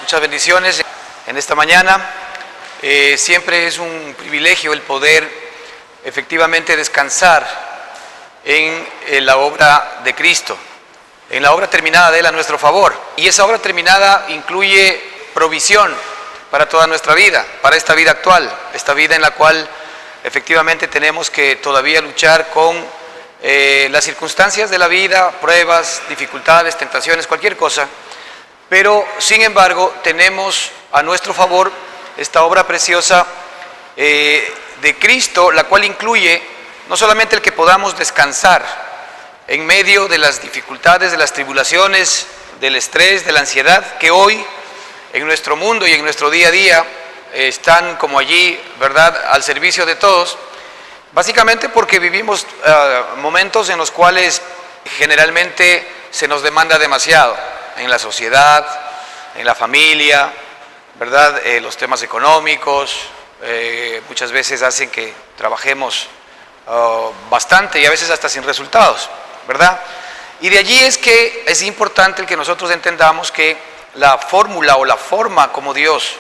Muchas bendiciones en esta mañana. Siempre es un privilegio el poder efectivamente descansar en la obra de Cristo, en la obra terminada de Él a nuestro favor. Y esa obra terminada incluye provisión para toda nuestra vida, para esta vida actual, esta vida en la cual efectivamente tenemos que todavía luchar con las circunstancias de la vida, pruebas, dificultades, tentaciones, cualquier cosa. Pero, sin embargo, tenemos a nuestro favor esta obra preciosa de Cristo, la cual incluye no solamente el que podamos descansar en medio de las dificultades, de las tribulaciones, del estrés, de la ansiedad, que hoy en nuestro mundo y en nuestro día a día están como allí, ¿verdad?, al servicio de todos, básicamente porque vivimos momentos en los cuales generalmente se nos demanda demasiado. En la sociedad, en la familia, ¿verdad? Los temas económicos muchas veces hacen que trabajemos bastante y a veces hasta sin resultados, ¿verdad? Y de allí es que es importante el que nosotros entendamos que la fórmula o la forma como Dios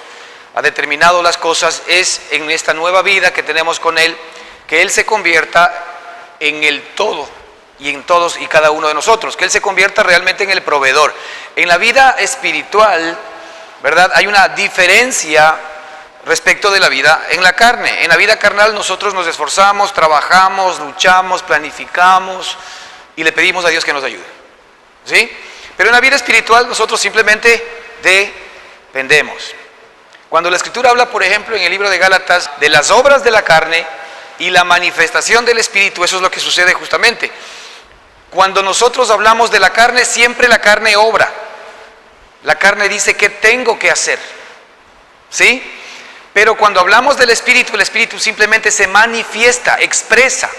ha determinado las cosas es en esta nueva vida que tenemos con Él, que Él se convierta en el todo y en todos y cada uno de nosotros, que Él se convierta realmente en el proveedor. En la vida espiritual, ¿verdad?, hay una diferencia respecto de la vida en la carne. En la vida carnal nosotros nos esforzamos, trabajamos, luchamos, planificamos y le pedimos a Dios que nos ayude, ¿sí? Pero en la vida espiritual nosotros simplemente dependemos. Cuando la Escritura habla, por ejemplo, en el libro de Gálatas, de las obras de la carne y la manifestación del Espíritu, eso es lo que sucede justamente. Cuando nosotros hablamos de la carne, siempre la carne obra. La carne dice qué tengo que hacer, ¿sí? Pero cuando hablamos del Espíritu, el Espíritu simplemente se manifiesta, expresa,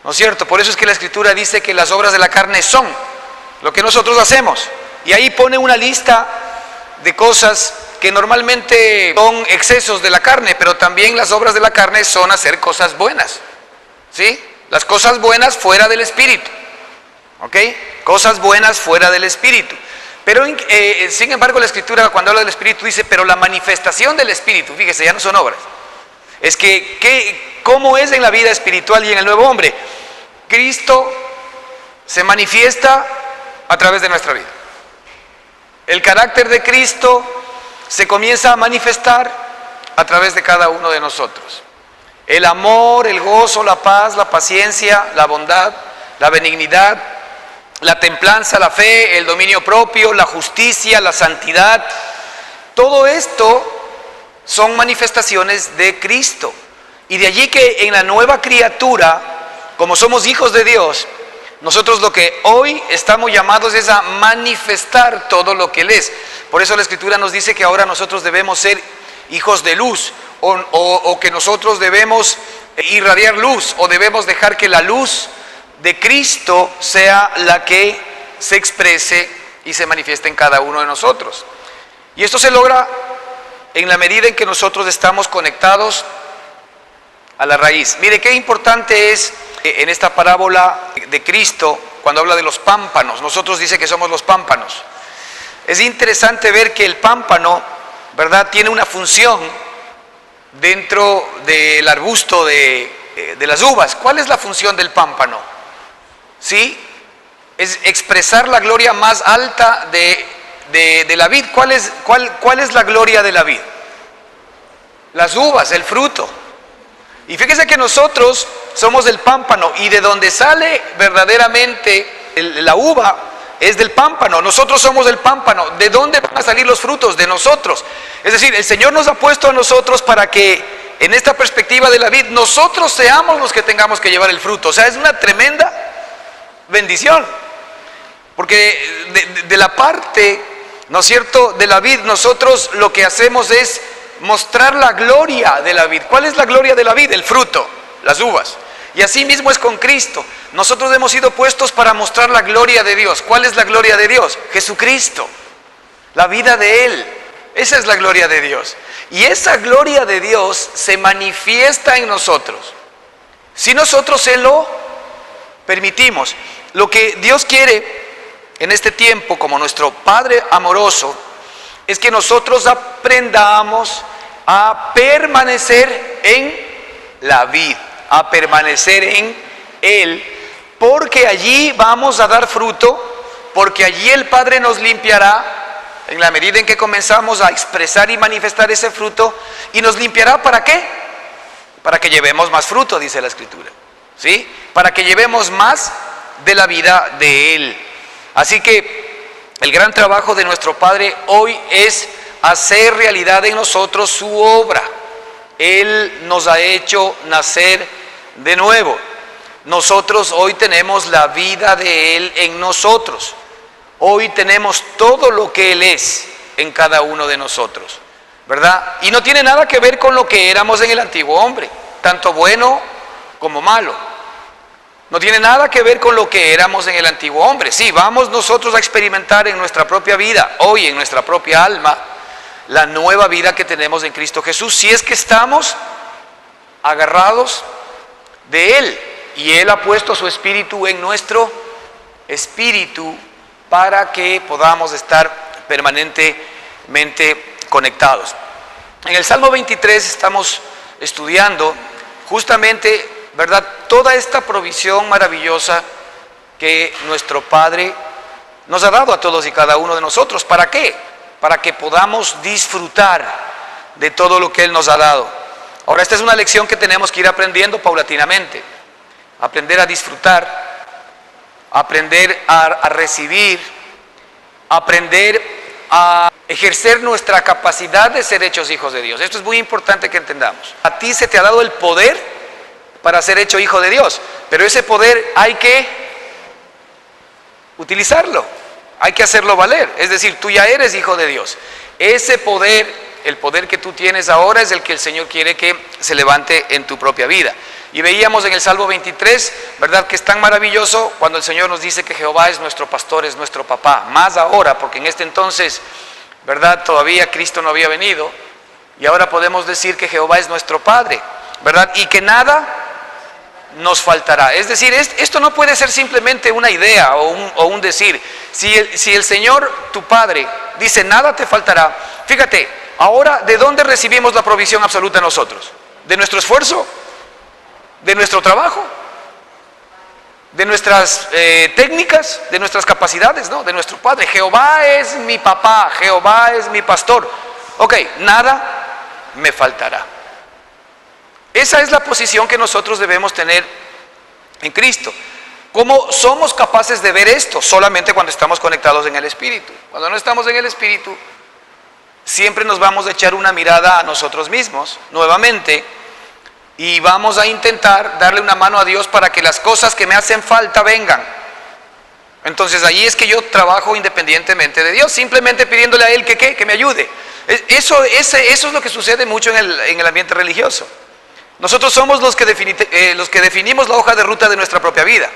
¿no es cierto? Por eso es que la Escritura dice que las obras de la carne son lo que nosotros hacemos. Y ahí pone una lista de cosas que normalmente son excesos de la carne, pero también las obras de la carne son hacer cosas buenas, ¿sí? Las cosas buenas fuera del Espíritu, ¿ok? Cosas buenas fuera del Espíritu. Pero sin embargo la Escritura cuando habla del Espíritu dice, pero la manifestación del Espíritu, fíjese, ya no son obras. Es que ¿cómo es en la vida espiritual y en el nuevo hombre? Cristo se manifiesta a través de nuestra vida. El carácter de Cristo se comienza a manifestar a través de cada uno de nosotros. El amor, el gozo, la paz, la paciencia, la bondad, la benignidad, la templanza, la fe, el dominio propio, la justicia, la santidad, todo esto son manifestaciones de Cristo. Y de allí que en la nueva criatura, como somos hijos de Dios, nosotros lo que hoy estamos llamados es a manifestar todo lo que Él es. Por eso la Escritura nos dice que ahora nosotros debemos ser hijos de luz, o que nosotros debemos irradiar luz, o debemos dejar que la luz de Cristo sea la que se exprese y se manifieste en cada uno de nosotros. Y esto se logra en la medida en que nosotros estamos conectados a la raíz. Mire qué importante es en esta parábola de Cristo cuando habla de los pámpanos. Nosotros dice que somos los pámpanos. Es interesante ver que el pámpano, ¿verdad?, tiene una función dentro del arbusto de las uvas. ¿Cuál es la función del pámpano? ¿Sí? Es expresar la gloria más alta de la vid. ¿Cuál es la gloria de la vid? Las uvas, el fruto. Y fíjese que nosotros somos el pámpano y de donde sale verdaderamente la uva es del pámpano. Nosotros somos el pámpano. ¿De dónde van a salir los frutos? De nosotros. Es decir, el Señor nos ha puesto a nosotros para que en esta perspectiva de la vid nosotros seamos los que tengamos que llevar el fruto. O sea, es una tremenda bendición. Porque de la parte, ¿no es cierto?, de la vid, nosotros lo que hacemos es mostrar la gloria de la vid. ¿Cuál es la gloria de la vid? El fruto, las uvas. Y así mismo es con Cristo. Nosotros hemos sido puestos para mostrar la gloria de Dios. ¿Cuál es la gloria de Dios? Jesucristo, la vida de Él. Esa es la gloria de Dios. Y esa gloria de Dios se manifiesta en nosotros si nosotros se lo permitimos. Lo que Dios quiere en este tiempo, como nuestro Padre amoroso, es que nosotros aprendamos a permanecer en la vid, a permanecer en Él, porque allí vamos a dar fruto, porque allí el Padre nos limpiará en la medida en que comenzamos a expresar y manifestar ese fruto, y nos limpiará ¿para qué? Para que llevemos más fruto, dice la Escritura, ¿sí? Para que llevemos más de la vida de Él. Así que el gran trabajo de nuestro Padre hoy es hacer realidad en nosotros su obra. Él nos ha hecho nacer de nuevo. Nosotros hoy tenemos la vida de Él en nosotros. Hoy tenemos todo lo que Él es en cada uno de nosotros, ¿verdad? Y no tiene nada que ver con lo que éramos en el antiguo hombre, tanto bueno como malo. No tiene nada que ver con lo que éramos en el antiguo hombre. Sí, vamos nosotros a experimentar en nuestra propia vida, hoy en nuestra propia alma, la nueva vida que tenemos en Cristo Jesús, si es que estamos agarrados de Él. Y Él ha puesto su espíritu en nuestro espíritu para que podamos estar permanentemente conectados. En el Salmo 23 estamos estudiando justamente, ¿verdad?, toda esta provisión maravillosa que nuestro Padre nos ha dado a todos y cada uno de nosotros. ¿Para qué? Para que podamos disfrutar de todo lo que Él nos ha dado. Ahora, esta es una lección que tenemos que ir aprendiendo paulatinamente. Aprender a disfrutar, aprender a recibir, aprender a ejercer nuestra capacidad de ser hechos hijos de Dios. Esto es muy importante que entendamos. A ti se te ha dado el poder para ser hecho hijo de Dios, pero ese poder hay que utilizarlo, hay que hacerlo valer. Es decir, tú ya eres hijo de Dios. Ese poder, el poder que tú tienes ahora, es el que el Señor quiere que se levante en tu propia vida. Y veíamos en el Salmo 23, ¿verdad?, que es tan maravilloso cuando el Señor nos dice que Jehová es nuestro pastor, es nuestro papá. Más ahora, porque en este entonces, ¿verdad?, todavía Cristo no había venido. Y ahora podemos decir que Jehová es nuestro Padre, ¿verdad? Y que nada nos faltará. Es decir, esto no puede ser simplemente una idea o un decir. Si el Señor, tu Padre, dice nada te faltará, fíjate, ahora, ¿de dónde recibimos la provisión absoluta nosotros? ¿De nuestro esfuerzo? ¿De nuestro trabajo? ¿De nuestras técnicas? ¿De nuestras capacidades? No, de nuestro Padre. Jehová es mi papá, Jehová es mi pastor. Ok, nada me faltará. Esa es la posición que nosotros debemos tener en Cristo. ¿Cómo somos capaces de ver esto? Solamente cuando estamos conectados en el Espíritu. Cuando no estamos en el Espíritu, siempre nos vamos a echar una mirada a nosotros mismos, nuevamente, y vamos a intentar darle una mano a Dios para que las cosas que me hacen falta vengan. Entonces ahí es que yo trabajo independientemente de Dios, simplemente pidiéndole a Él que me ayude. Eso es lo que sucede mucho en el ambiente religioso. Nosotros somos los que definimos la hoja de ruta de nuestra propia vida.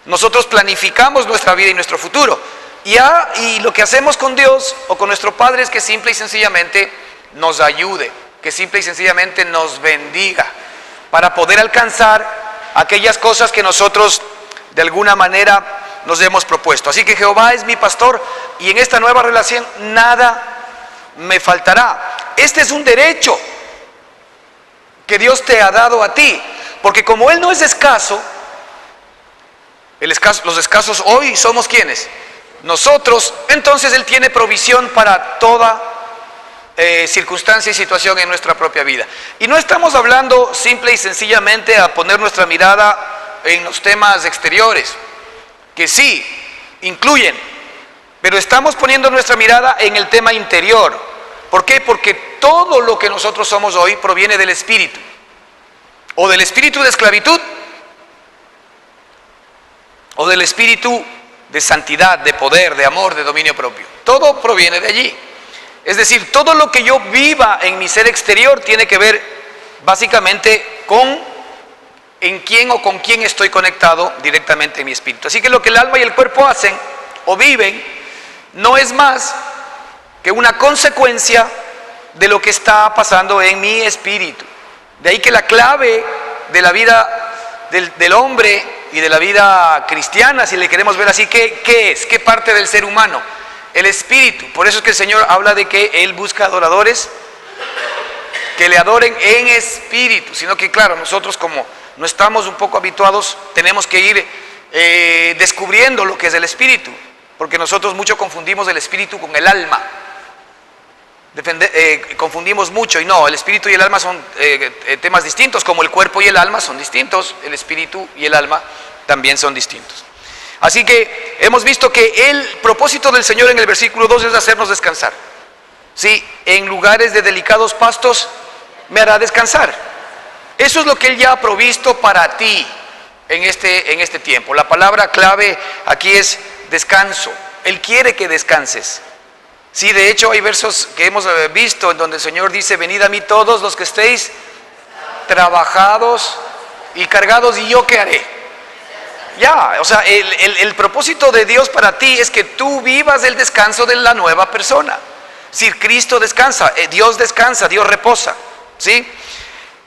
Nosotros planificamos nuestra vida y nuestro futuro. Y lo que hacemos con Dios o con nuestro Padre es que simple y sencillamente nos ayude, que simple y sencillamente nos bendiga para poder alcanzar aquellas cosas que nosotros de alguna manera nos hemos propuesto. Así que Jehová es mi pastor y en esta nueva relación nada me faltará. Este es un derecho que Dios te ha dado a ti, porque como Él no es escaso, los escasos hoy somos ¿quiénes? Nosotros. Entonces Él tiene provisión para toda circunstancia y situación en nuestra propia vida. Y no estamos hablando simple y sencillamente a poner nuestra mirada en los temas exteriores, que sí, incluyen, pero estamos poniendo nuestra mirada en el tema interior. ¿Por qué? Porque todo lo que nosotros somos hoy proviene del Espíritu, o del espíritu de esclavitud, o del espíritu de santidad, de poder, de amor, de dominio propio. Todo proviene de allí. Es decir, todo lo que yo viva en mi ser exterior tiene que ver básicamente con en quién o con quién estoy conectado directamente en mi espíritu. Así que lo que el alma y el cuerpo hacen o viven no es más que una consecuencia de lo que está pasando en mi espíritu. De ahí que la clave de la vida del hombre y de la vida cristiana, si le queremos ver así, ¿qué es? ¿Qué parte del ser humano? el Espíritu. Por eso es que el Señor habla de que Él busca adoradores que le adoren en espíritu, sino que claro, nosotros como no estamos un poco habituados, tenemos que ir descubriendo lo que es el Espíritu, porque nosotros mucho confundimos el Espíritu con el alma. Confundimos mucho, y no, el espíritu y el alma son temas distintos, como el cuerpo y el alma son distintos, el espíritu y el alma también son distintos. Así que hemos visto que el propósito del Señor en el versículo 2 es hacernos descansar. Sí, en lugares de delicados pastos me hará descansar. Eso es lo que Él ya ha provisto para ti en este tiempo. La palabra clave aquí es descanso. Él quiere que descanses. Sí, de hecho hay versos que hemos visto en donde el Señor dice: venid a mí todos los que estéis trabajados y cargados, y yo qué haré. Ya, o sea, el propósito de Dios para ti es que tú vivas el descanso de la nueva persona. Si Cristo descansa, Dios descansa, Dios reposa, ¿sí?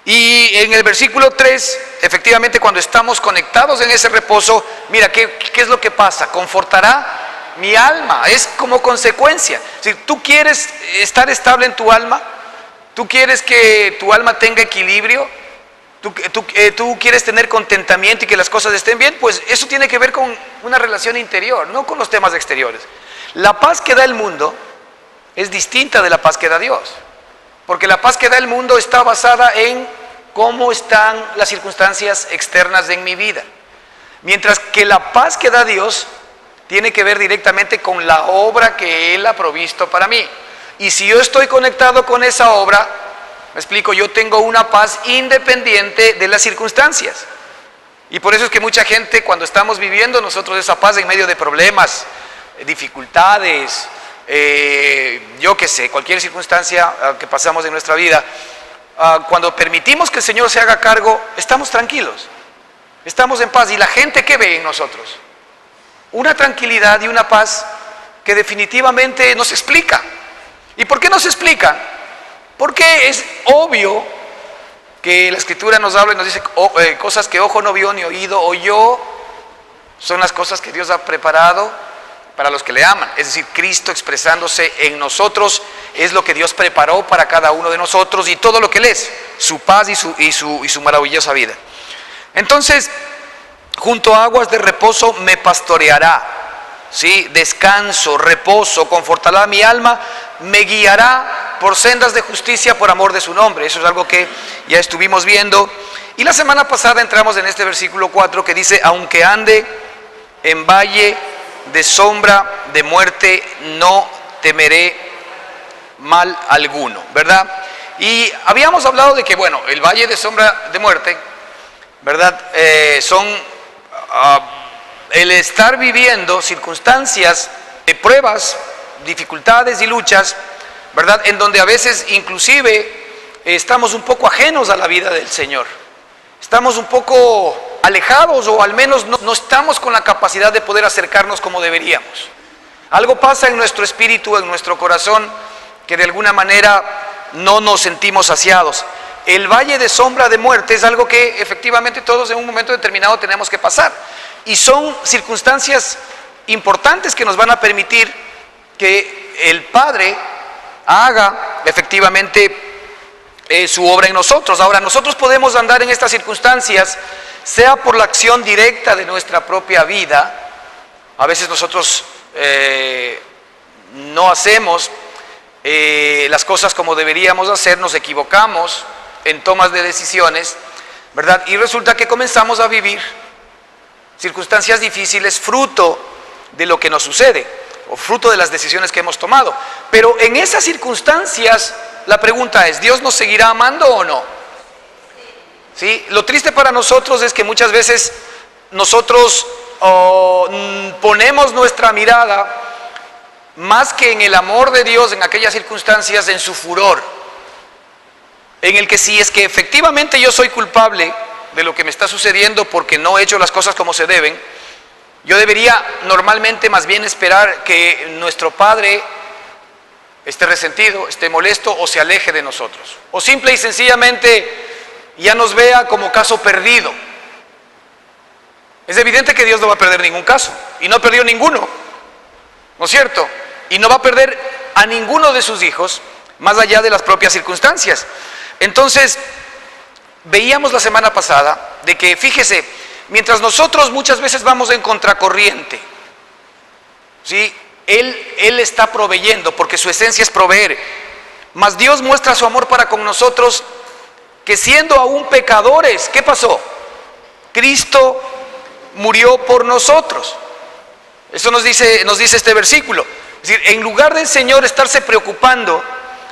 Y en el versículo 3, efectivamente, cuando estamos conectados en ese reposo, mira, ¿qué es lo que pasa? Confortará mi alma, es como consecuencia. Si tú quieres estar estable en tu alma, tú quieres que tu alma tenga equilibrio, tú quieres tener contentamiento y que las cosas estén bien, pues eso tiene que ver con una relación interior, no con los temas exteriores. La paz que da el mundo es distinta de la paz que da Dios, porque la paz que da el mundo está basada en cómo están las circunstancias externas en mi vida, mientras que la paz que da Dios tiene que ver directamente con la obra que Él ha provisto para mí. Y si yo estoy conectado con esa obra, me explico, yo tengo una paz independiente de las circunstancias. Y por eso es que mucha gente, cuando estamos viviendo nosotros esa paz en medio de problemas, dificultades, yo qué sé, cualquier circunstancia que pasamos en nuestra vida, cuando permitimos que el Señor se haga cargo, estamos tranquilos, estamos en paz. ¿Y la gente qué ve en nosotros? Una tranquilidad y una paz que definitivamente no se explica. ¿Y por qué no se explica? Porque es obvio que la Escritura nos habla y nos dice cosas que ojo no vio ni oído oyó, son las cosas que Dios ha preparado para los que le aman. Es decir, Cristo expresándose en nosotros es lo que Dios preparó para cada uno de nosotros, y todo lo que Él es, su paz y su maravillosa vida. Entonces, junto a aguas de reposo me pastoreará, ¿sí? Descanso, reposo, confortará mi alma, me guiará por sendas de justicia por amor de su nombre. Eso es algo que ya estuvimos viendo. Y la semana pasada entramos en este versículo 4 que dice: aunque ande en valle de sombra de muerte, no temeré mal alguno, ¿verdad? Y habíamos hablado de que, bueno, el valle de sombra de muerte, ¿verdad? El estar viviendo circunstancias de pruebas, dificultades y luchas, ¿verdad? En donde a veces inclusive estamos un poco ajenos a la vida del Señor. Estamos un poco alejados, o al menos no estamos con la capacidad de poder acercarnos como deberíamos. Algo pasa en nuestro espíritu, en nuestro corazón, que de alguna manera no nos sentimos saciados. El valle de sombra de muerte es algo que efectivamente todos en un momento determinado tenemos que pasar. Y son circunstancias importantes que nos van a permitir que el Padre haga efectivamente su obra en nosotros. Ahora, nosotros podemos andar en estas circunstancias, sea por la acción directa de nuestra propia vida. A veces nosotros no hacemos las cosas como deberíamos hacer, nos equivocamos en tomas de decisiones, ¿verdad? Y resulta que comenzamos a vivir circunstancias difíciles fruto de lo que nos sucede, o fruto de las decisiones que hemos tomado. Pero en esas circunstancias, la pregunta es: ¿Dios nos seguirá amando o no? ¿Sí? Lo triste para nosotros es que muchas veces nosotros ponemos nuestra mirada más que en el amor de Dios en aquellas circunstancias, en su furor, en el que si es que efectivamente yo soy culpable de lo que me está sucediendo porque no he hecho las cosas como se deben, yo debería normalmente más bien esperar que nuestro Padre esté resentido, esté molesto o se aleje de nosotros, o simple y sencillamente ya nos vea como caso perdido. Es evidente que Dios no va a perder ningún caso, y no perdió ninguno, ¿no es cierto? y no va a perder a ninguno de sus hijos más allá de las propias circunstancias. Entonces, veíamos la semana pasada de que, fíjese, mientras nosotros muchas veces vamos en contracorriente, ¿sí? Él está proveyendo, porque su esencia es proveer. Mas Dios muestra su amor para con nosotros, que siendo aún pecadores, ¿qué pasó? Cristo murió por nosotros. Eso nos dice este versículo. Es decir, en lugar del Señor estarse preocupando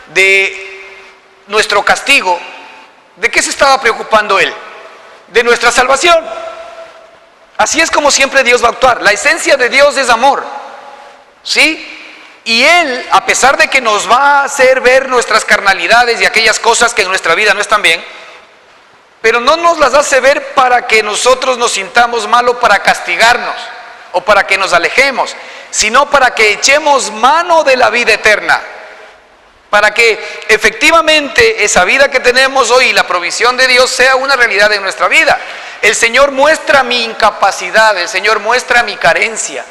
de nuestro castigo, ¿de qué se estaba preocupando Él? De nuestra salvación. Así es como siempre Dios va a actuar. La esencia de Dios es amor, ¿sí? Y Él, a pesar de que nos va a hacer ver nuestras carnalidades y aquellas cosas que en nuestra vida no están bien, pero no nos las hace ver para que nosotros nos sintamos mal o para castigarnos o para que nos alejemos, sino para que echemos mano de la vida eterna, para que efectivamente esa vida que tenemos hoy, la provisión de Dios, sea una realidad en nuestra vida. El Señor muestra mi incapacidad, el Señor muestra mi carencia,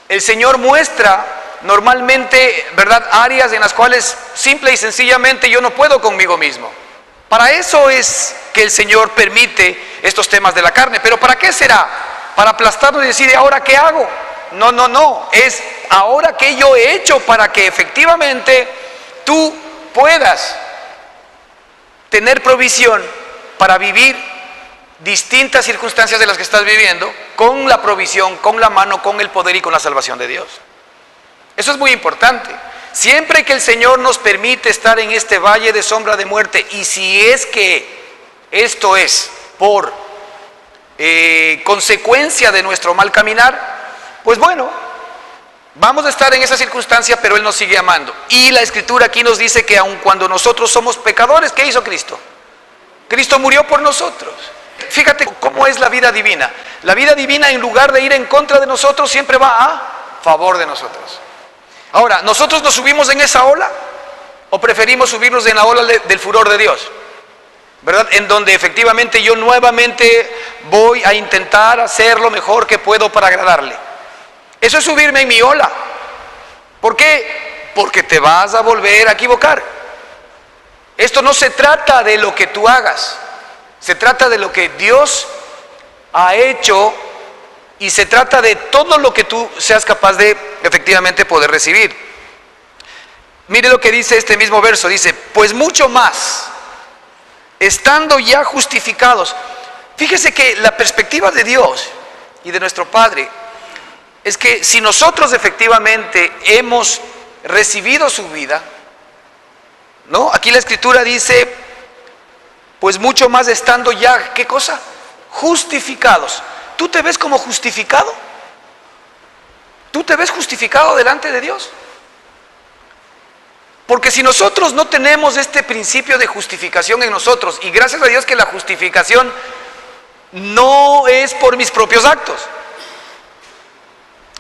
el Señor muestra normalmente, ¿verdad?, áreas en las cuales simple y sencillamente yo no puedo conmigo mismo. Para eso es que el Señor permite estos temas de la carne. ¿Pero para qué será? Para aplastarnos y decir, ¿ahora qué hago? No, es ahora qué yo he hecho para que efectivamente tú puedas tener provisión para vivir distintas circunstancias de las que estás viviendo, con la provisión, con la mano, con el poder y con la salvación de Dios. Eso es muy importante. Siempre que el Señor nos permite estar en este valle de sombra de muerte, y si es que esto es por consecuencia de nuestro mal caminar, pues bueno, vamos a estar en esa circunstancia, pero Él nos sigue amando. Y la Escritura aquí nos dice que aun cuando nosotros somos pecadores, ¿qué hizo Cristo? Cristo murió por nosotros. Fíjate cómo es la vida divina. La vida divina, en lugar de ir en contra de nosotros, siempre va a favor de nosotros. Ahora, ¿nosotros nos subimos en esa ola o preferimos subirnos en la ola del furor de Dios? ¿Verdad? En donde efectivamente yo nuevamente voy a intentar hacer lo mejor que puedo para agradarle. Eso es subirme en mi ola. ¿Por qué? Porque te vas a volver a equivocar. Esto no se trata de lo que tú hagas, se trata de lo que Dios ha hecho y se trata de todo lo que tú seas capaz de efectivamente poder recibir. Mire lo que dice este mismo verso, dice, pues mucho más, estando ya justificados. Fíjese que la perspectiva de Dios y de nuestro Padre es que si nosotros efectivamente hemos recibido su vida, ¿no? Aquí la Escritura dice, pues mucho más estando ya, ¿qué cosa? Justificados. ¿Tú te ves como justificado? ¿Tú te ves justificado delante de Dios? Porque si nosotros no tenemos este principio de justificación en nosotros, y gracias a Dios que la justificación no es por mis propios actos.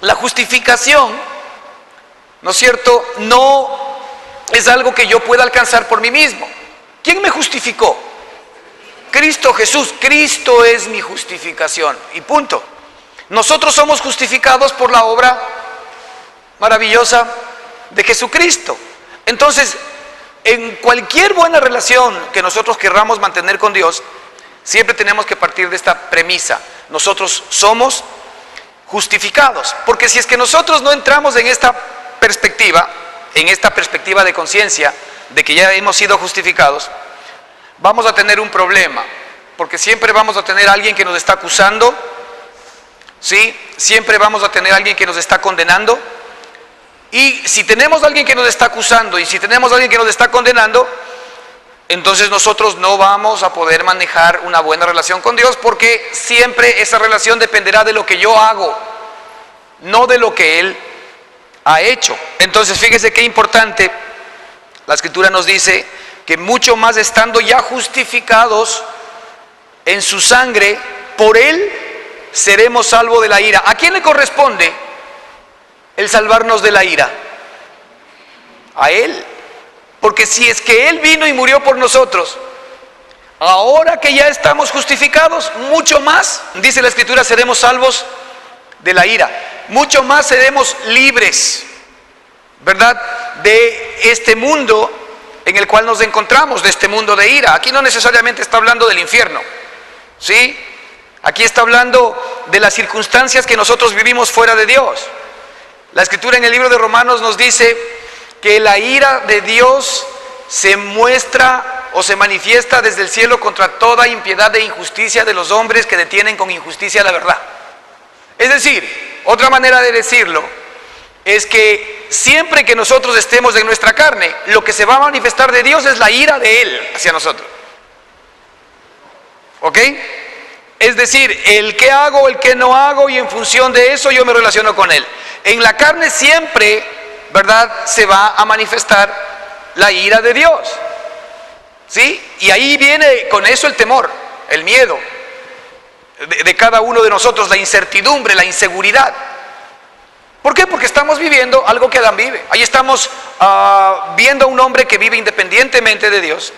La justificación, ¿no es cierto?, no es algo que yo pueda alcanzar por mí mismo. ¿Quién me justificó? Cristo Jesús. Cristo es mi justificación y punto. Nosotros somos justificados por la obra maravillosa de Jesucristo. Entonces, en cualquier buena relación que nosotros querramos mantener con Dios, siempre tenemos que partir de esta premisa: nosotros somos justificados. Porque si es que nosotros no entramos en esta perspectiva de conciencia de que ya hemos sido justificados, vamos a tener un problema, porque siempre vamos a tener a alguien que nos está acusando, ¿sí? Siempre vamos a tener a alguien que nos está condenando. Y si tenemos a alguien que nos está acusando y si tenemos a alguien que nos está condenando, entonces nosotros no vamos a poder manejar una buena relación con Dios, porque siempre esa relación dependerá de lo que yo hago, no de lo que Él ha hecho. Entonces fíjese qué importante, la Escritura nos dice que mucho más estando ya justificados en su sangre, por Él seremos salvos de la ira. ¿A quién le corresponde el salvarnos de la ira? A Él. Porque si es que Él vino y murió por nosotros, ahora que ya estamos justificados, mucho más, dice la Escritura, seremos salvos de la ira. Mucho más seremos libres ¿verdad?, de este mundo en el cual nos encontramos, de este mundo de ira. Aquí no necesariamente está hablando del infierno, ¿sí? Aquí está hablando de las circunstancias que nosotros vivimos fuera de Dios. La Escritura en el libro de Romanos nos dice que la ira de Dios se muestra o se manifiesta desde el cielo contra toda impiedad e injusticia de los hombres que detienen con injusticia la verdad. Es decir, otra manera de decirlo es que siempre que nosotros estemos en nuestra carne, lo que se va a manifestar de Dios es la ira de Él hacia nosotros. ¿Ok? Es decir, el qué hago, el qué no hago, y en función de eso yo me relaciono con Él. En la carne siempre, ¿verdad?, se va a manifestar la ira de Dios, ¿sí? Y ahí viene con eso el temor, el miedo de cada uno de nosotros, la incertidumbre, la inseguridad. ¿Por qué? Porque estamos viviendo algo que Adán vive. Ahí estamos viendo a un hombre que vive independientemente de Dios,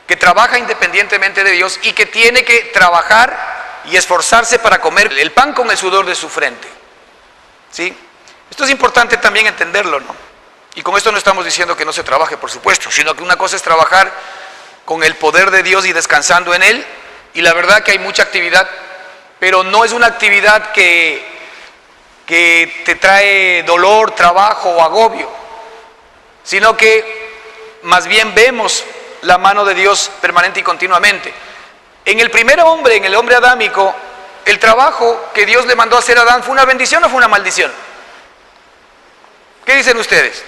que trabaja independientemente de Dios y que tiene que trabajar y esforzarse para comer el pan con el sudor de su frente, ¿sí? Esto es importante también entenderlo, ¿no? Y con esto no estamos diciendo que no se trabaje, por supuesto, sino que una cosa es trabajar con el poder de Dios y descansando en Él, y la verdad que hay mucha actividad, pero no es una actividad que te trae dolor, trabajo o agobio, sino que más bien vemos la mano de Dios permanente y continuamente. En el primer hombre, en el hombre adámico, el trabajo que Dios le mandó a hacer a Adán, ¿fue una bendición o fue una maldición? ¿Qué dicen ustedes?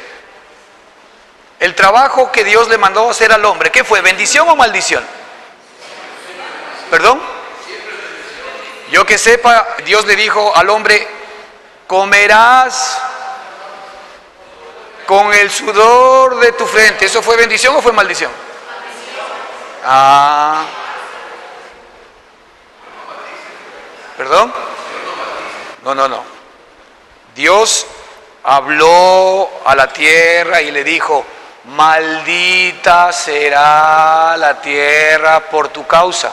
El trabajo que Dios le mandó a hacer al hombre, ¿qué fue? ¿Bendición o maldición? ¿Perdón? Yo que sepa, Dios le dijo al hombre: comerás con el sudor de tu frente. ¿Eso fue bendición o fue maldición? Ah. ¿Perdón? No. Dios habló a la tierra y le dijo: maldita será la tierra por tu causa.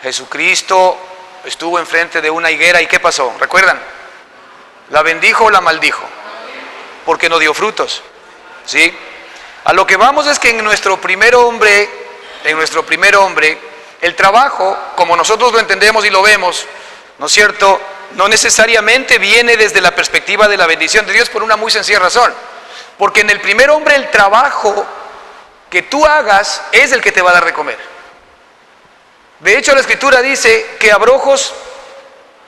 Jesucristo estuvo enfrente de una higuera y ¿qué pasó? ¿Recuerdan? ¿La bendijo o la maldijo? Porque no dio frutos, ¿sí? A lo que vamos es que en nuestro primer hombre, el trabajo, como nosotros lo entendemos y lo vemos, ¿no es cierto?, no necesariamente viene desde la perspectiva de la bendición de Dios, por una muy sencilla razón. Porque en el primer hombre el trabajo que tú hagas es el que te va a dar de comer. De hecho, la Escritura dice que abrojos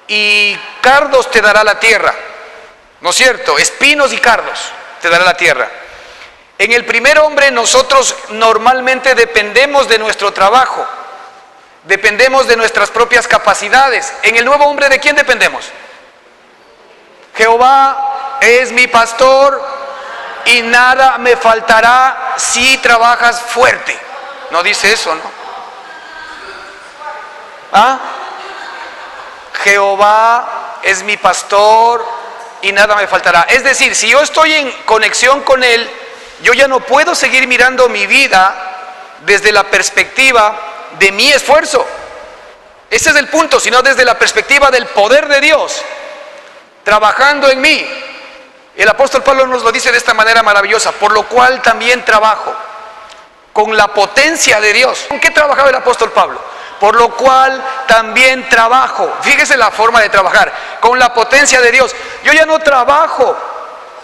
y cardos te dará la tierra, ¿no es cierto? Espinos y cardos te dará la tierra. En el primer hombre nosotros normalmente dependemos de nuestro trabajo, dependemos de nuestras propias capacidades. En el nuevo hombre, ¿de quién dependemos? Jehová es mi pastor y nada me faltará si trabajas fuerte. No dice eso, ¿no? ¿Ah? Jehová es mi pastor y nada me faltará. Es decir, si yo estoy en conexión con Él, yo ya no puedo seguir mirando mi vida desde la perspectiva de mi esfuerzo. Ese es el punto, sino desde la perspectiva del poder de Dios trabajando en mí. El apóstol Pablo nos lo dice de esta manera maravillosa: por lo cual también trabajo con la potencia de Dios. ¿Con qué trabajaba el apóstol Pablo? Por lo cual también trabajo. Fíjese la forma de trabajar, con la potencia de Dios. Yo ya no trabajo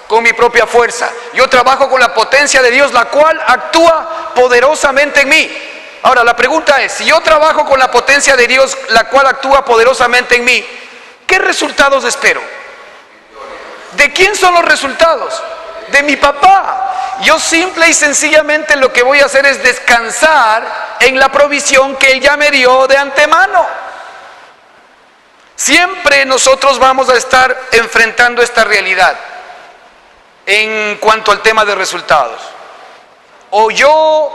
con mi propia fuerza, yo trabajo con la potencia de Dios, la cual actúa poderosamente en mí. Ahora la pregunta es: si yo trabajo con la potencia de Dios, la cual actúa poderosamente en mí, ¿qué resultados espero? ¿De quién son los resultados? De mi papá. Yo simple y sencillamente lo que voy a hacer es descansar en la provisión que Él ya me dio de antemano. Siempre nosotros vamos a estar enfrentando esta realidad en cuanto al tema de resultados. O yo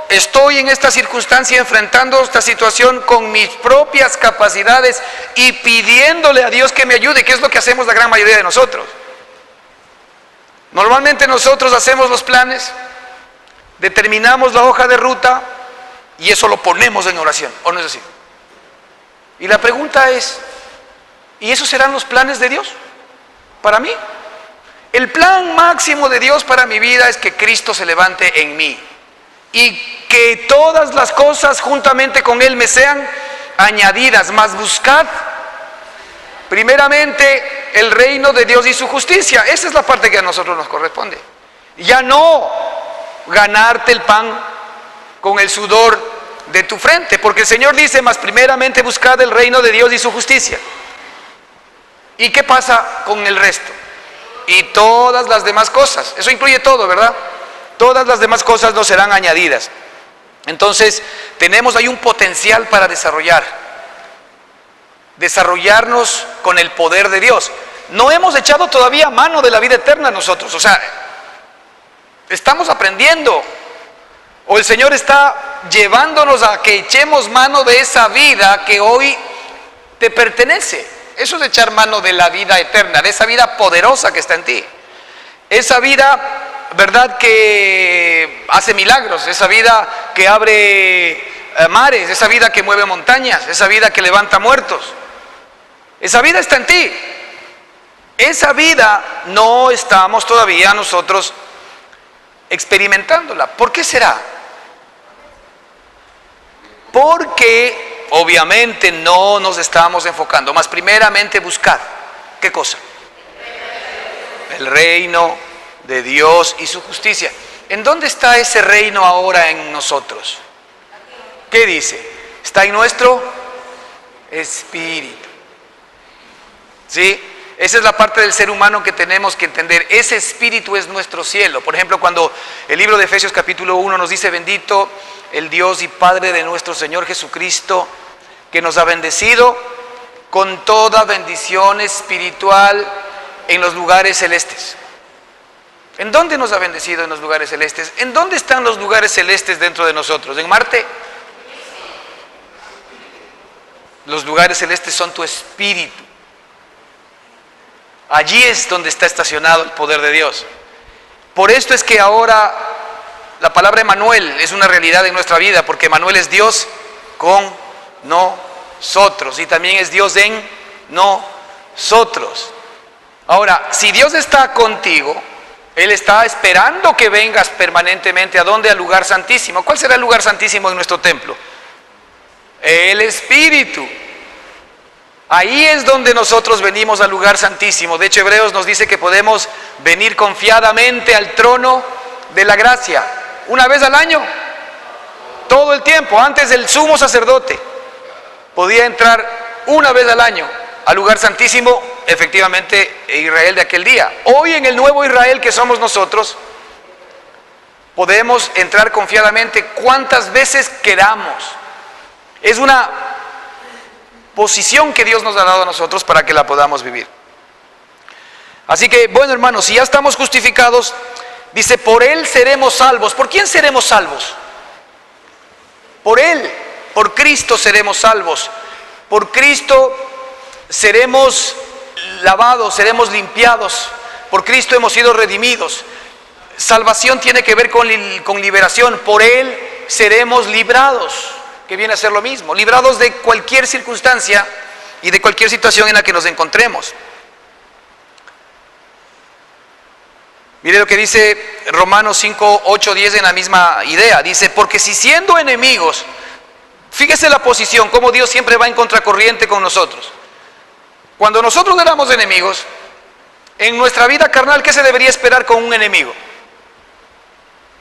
estoy en esta circunstancia enfrentando esta situación con mis propias capacidades y pidiéndole a Dios que me ayude, que es lo que hacemos la gran mayoría de nosotros. Normalmente nosotros hacemos los planes, determinamos la hoja de ruta y eso lo ponemos en oración, ¿o no es así? Y la pregunta es: ¿y esos serán los planes de Dios para mí? El plan máximo de Dios para mi vida es que Cristo se levante en mí y que todas las cosas juntamente con Él me sean añadidas. Mas buscad primeramente el reino de Dios y su justicia. Esa es la parte que a nosotros nos corresponde. Ya no ganarte el pan con el sudor de tu frente, porque el Señor dice: mas primeramente buscad el reino de Dios y su justicia. ¿Y qué pasa con el resto? Y todas las demás cosas, eso incluye todo, ¿verdad? Todas las demás cosas nos serán añadidas. Entonces tenemos ahí un potencial para desarrollarnos con el poder de Dios. No hemos echado todavía mano de la vida eterna nosotros, o sea, estamos aprendiendo, o el Señor está llevándonos a que echemos mano de esa vida que hoy te pertenece. Eso es echar mano de la vida eterna, de esa vida poderosa que está en ti. Esa vida, ¿verdad?, que hace milagros, esa vida que abre mares, esa vida que mueve montañas, esa vida que levanta muertos. Esa vida está en ti. Esa vida no estamos todavía nosotros experimentándola. ¿Por qué será? Porque obviamente no nos estamos enfocando, más primeramente buscad, ¿qué cosa? El reino de Dios y su justicia. ¿En dónde está ese reino ahora en nosotros? ¿Qué dice? Está en nuestro espíritu. ¿Sí? Esa es la parte del ser humano que tenemos que entender. Ese espíritu es nuestro cielo. Por ejemplo, cuando el libro de Efesios capítulo 1 nos dice: bendito el Dios y Padre de nuestro Señor Jesucristo, que nos ha bendecido con toda bendición espiritual en los lugares celestes. ¿En dónde nos ha bendecido en los lugares celestes? ¿En dónde están los lugares celestes dentro de nosotros? ¿En Marte? Los lugares celestes son tu espíritu. Allí es donde está estacionado el poder de Dios. Por esto es que ahora la palabra Emmanuel es una realidad en nuestra vida, porque Emmanuel es Dios con nosotros y también es Dios en nosotros. Ahora, si Dios está contigo, Él está esperando que vengas permanentemente. ¿A dónde? Al lugar santísimo. ¿Cuál será el lugar santísimo en nuestro templo? El Espíritu. Ahí es donde nosotros venimos al lugar santísimo. De hecho, Hebreos nos dice que podemos venir confiadamente al trono de la gracia. Una vez al año, todo el tiempo. Antes el sumo sacerdote podía entrar una vez al año al lugar santísimo, efectivamente, Israel de aquel día. Hoy en el nuevo Israel que somos nosotros, podemos entrar confiadamente cuantas veces queramos. Es una posición que Dios nos ha dado a nosotros para que la podamos vivir. Así que, bueno, hermanos, si ya estamos justificados, dice: por Él seremos salvos. ¿Por quién seremos salvos? Por Él, por Cristo seremos salvos. Por Cristo seremos lavados, seremos limpiados. Por Cristo hemos sido redimidos. Salvación tiene que ver con liberación. Por Él seremos librados, que viene a ser lo mismo, librados de cualquier circunstancia y de cualquier situación en la que nos encontremos. Mire lo que dice Romanos 5, 8, 10 en la misma idea. Dice: porque si siendo enemigos, fíjese la posición, cómo Dios siempre va en contracorriente con nosotros. Cuando nosotros éramos enemigos, en nuestra vida carnal, ¿qué se debería esperar con un enemigo?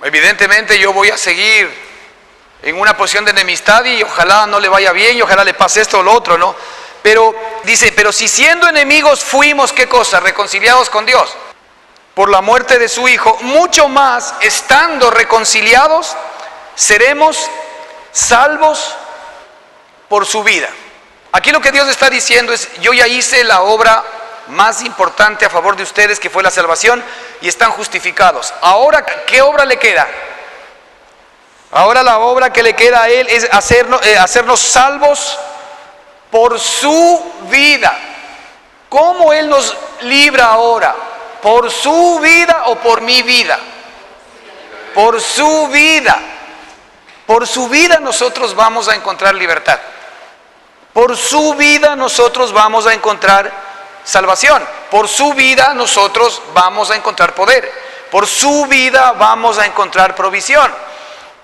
Evidentemente yo voy a seguir en una posición de enemistad y ojalá no le vaya bien y ojalá le pase esto o lo otro, ¿no? Pero dice: pero si siendo enemigos fuimos, ¿qué cosa? Reconciliados con Dios por la muerte de su Hijo, mucho más, estando reconciliados, seremos salvos por su vida. Aquí lo que Dios está diciendo es: yo ya hice la obra más importante a favor de ustedes, que fue la salvación, y están justificados. Ahora, ¿qué obra le queda? Ahora la obra que le queda a Él es hacernos salvos por su vida. ¿Cómo Él nos libra ahora? ¿Por su vida o por mi vida? Por su vida. Por su vida nosotros vamos a encontrar libertad. Por su vida nosotros vamos a encontrar salvación. por su vida nosotros vamos a encontrar poder, por su vida vamos a encontrar provisión.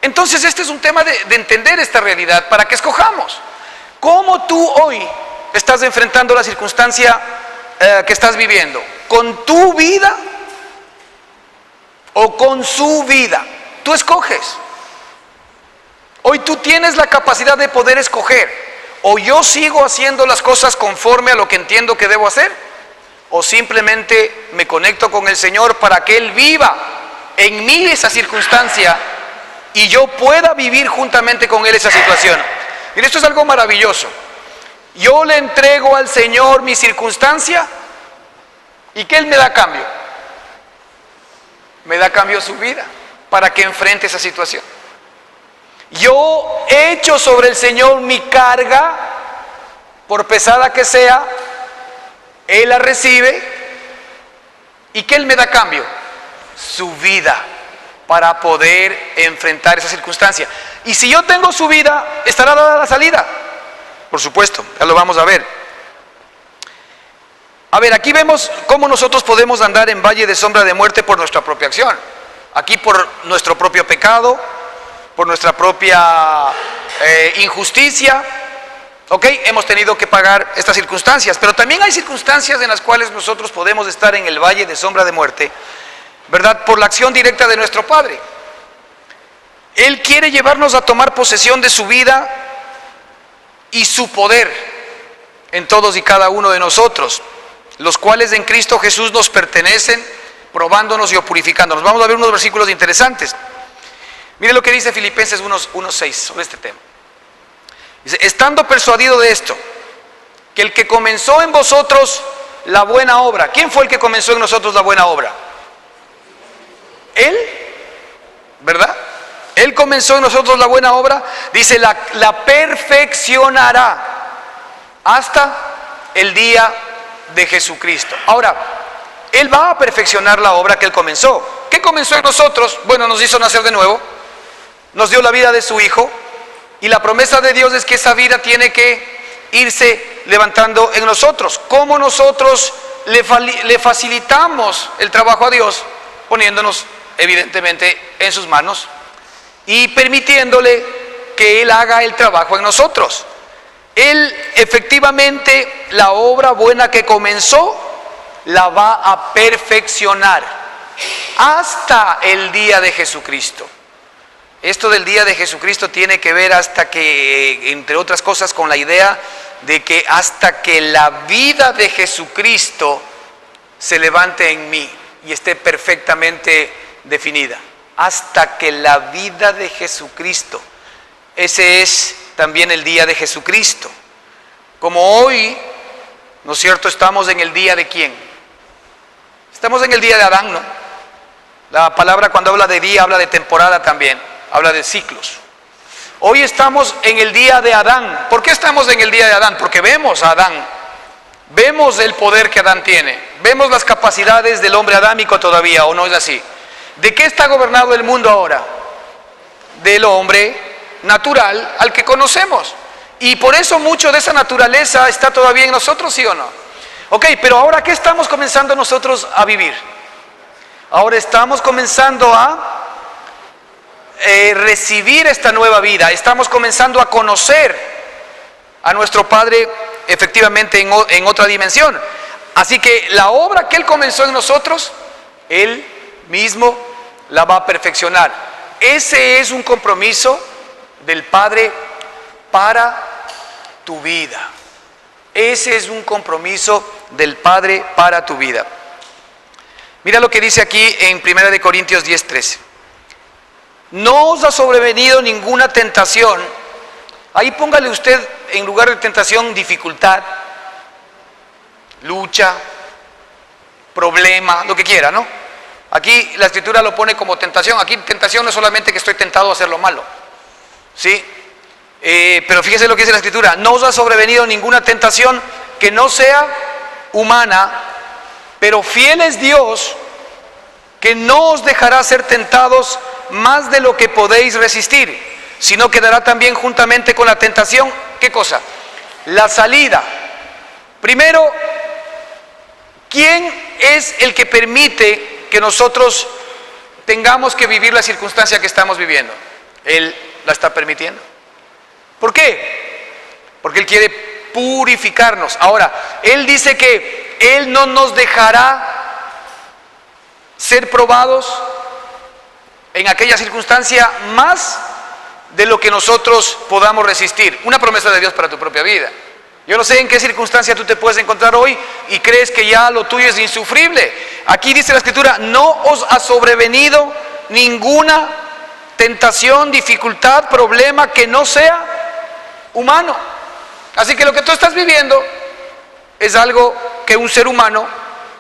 Entonces este es un tema de entender esta realidad para que escojamos. ¿Cómo tú hoy estás enfrentando la circunstancia que estás viviendo? ¿Con tu vida o con su vida? Tú escoges. Hoy tú tienes la capacidad de poder escoger. O yo sigo haciendo las cosas conforme a lo que entiendo que debo hacer, o simplemente me conecto con el Señor para que Él viva en mí esa circunstancia y yo pueda vivir juntamente con Él esa situación. Mire, esto es algo maravilloso. Yo le entrego al Señor mi circunstancia y ¿qué Él me da a cambio? Me da a cambio su vida para que enfrente esa situación. Yo echo sobre el Señor mi carga, por pesada que sea, Él la recibe. ¿Y qué Él me da a cambio? Su vida, para poder enfrentar esa circunstancia. Y si yo tengo su vida, ¿estará dada la salida? Por supuesto, ya lo vamos a ver. A ver, aquí vemos cómo nosotros podemos andar en valle de sombra de muerte por nuestra propia acción. Aquí por nuestro propio pecado, por nuestra propia injusticia, ¿ok? Hemos tenido que pagar estas circunstancias, pero también hay circunstancias en las cuales nosotros podemos estar en el valle de sombra de muerte, ¿verdad? Por la acción directa de nuestro Padre. Él quiere llevarnos a tomar posesión de su vida y su poder en todos y cada uno de nosotros, los cuales en Cristo Jesús nos pertenecen, probándonos y purificándonos. Vamos a ver unos versículos interesantes. Mire lo que dice Filipenses 1:6 sobre este tema. Dice, estando persuadido de esto, que el que comenzó en vosotros la buena obra. ¿Quién fue el que comenzó en nosotros la buena obra? Él, ¿verdad? Él comenzó en nosotros la buena obra. Dice, la perfeccionará hasta el día de Jesucristo. Ahora, Él va a perfeccionar la obra que Él comenzó. ¿Qué comenzó en nosotros? Bueno, nos hizo nacer de nuevo. Nos dio la vida de su Hijo y la promesa de Dios es que esa vida tiene que irse levantando en nosotros. ¿Cómo nosotros le facilitamos el trabajo a Dios? Poniéndonos evidentemente en sus manos y permitiéndole que Él haga el trabajo en nosotros. Él efectivamente la obra buena que comenzó la va a perfeccionar hasta el día de Jesucristo. Esto del día de Jesucristo tiene que ver hasta que, entre otras cosas, con la idea de que hasta que la vida de Jesucristo se levante en mí y esté perfectamente definida. Hasta que la vida de Jesucristo. Ese es también el día de Jesucristo. Como hoy, ¿no es cierto?, estamos en el día de ¿quién? Estamos en el día de Adán, ¿no? La palabra cuando habla de día habla de temporada también. Habla de ciclos. Hoy estamos en el día de Adán. ¿Por qué estamos en el día de Adán? Porque vemos a Adán. Vemos el poder que Adán tiene. Vemos las capacidades del hombre adámico todavía, ¿o no es así? ¿De qué está gobernado el mundo ahora? Del hombre natural al que conocemos. Y por eso mucho de esa naturaleza está todavía en nosotros, ¿sí o no? Ok, pero ahora ¿qué estamos comenzando nosotros a vivir? Ahora estamos comenzando a recibir esta nueva vida. Estamos comenzando a conocer a nuestro Padre efectivamente en otra dimensión. Así que la obra que Él comenzó en nosotros, Él mismo la va a perfeccionar. Ese es un compromiso del Padre para tu vida. Ese es un compromiso del Padre para tu vida. Mira lo que dice aquí en 1 Corintios 10:13. No os ha sobrevenido ninguna tentación. Ahí póngale usted en lugar de tentación dificultad, lucha, problema, lo que quiera, ¿no? Aquí la Escritura lo pone como tentación. Aquí tentación no es solamente que estoy tentado a hacer lo malo, ¿sí? Pero fíjese lo que dice la Escritura. No os ha sobrevenido ninguna tentación que no sea humana, pero fiel es Dios, que no os dejará ser tentados más de lo que podéis resistir, sino que dará también juntamente con la tentación, ¿qué cosa? La salida. Primero, ¿Quién es el que permite que nosotros tengamos que vivir la circunstancia que estamos viviendo? Él la está permitiendo. ¿Por qué? Porque Él quiere purificarnos. Ahora, Él dice que Él no nos dejará ser probados en aquella circunstancia más de lo que nosotros podamos resistir. Una promesa de Dios para tu propia vida. Yo no sé en qué circunstancia tú te puedes encontrar hoy y crees que ya lo tuyo es insufrible. Aquí dice la Escritura, no os ha sobrevenido ninguna tentación, dificultad, problema que no sea humano. Así que lo que tú estás viviendo es algo que un ser humano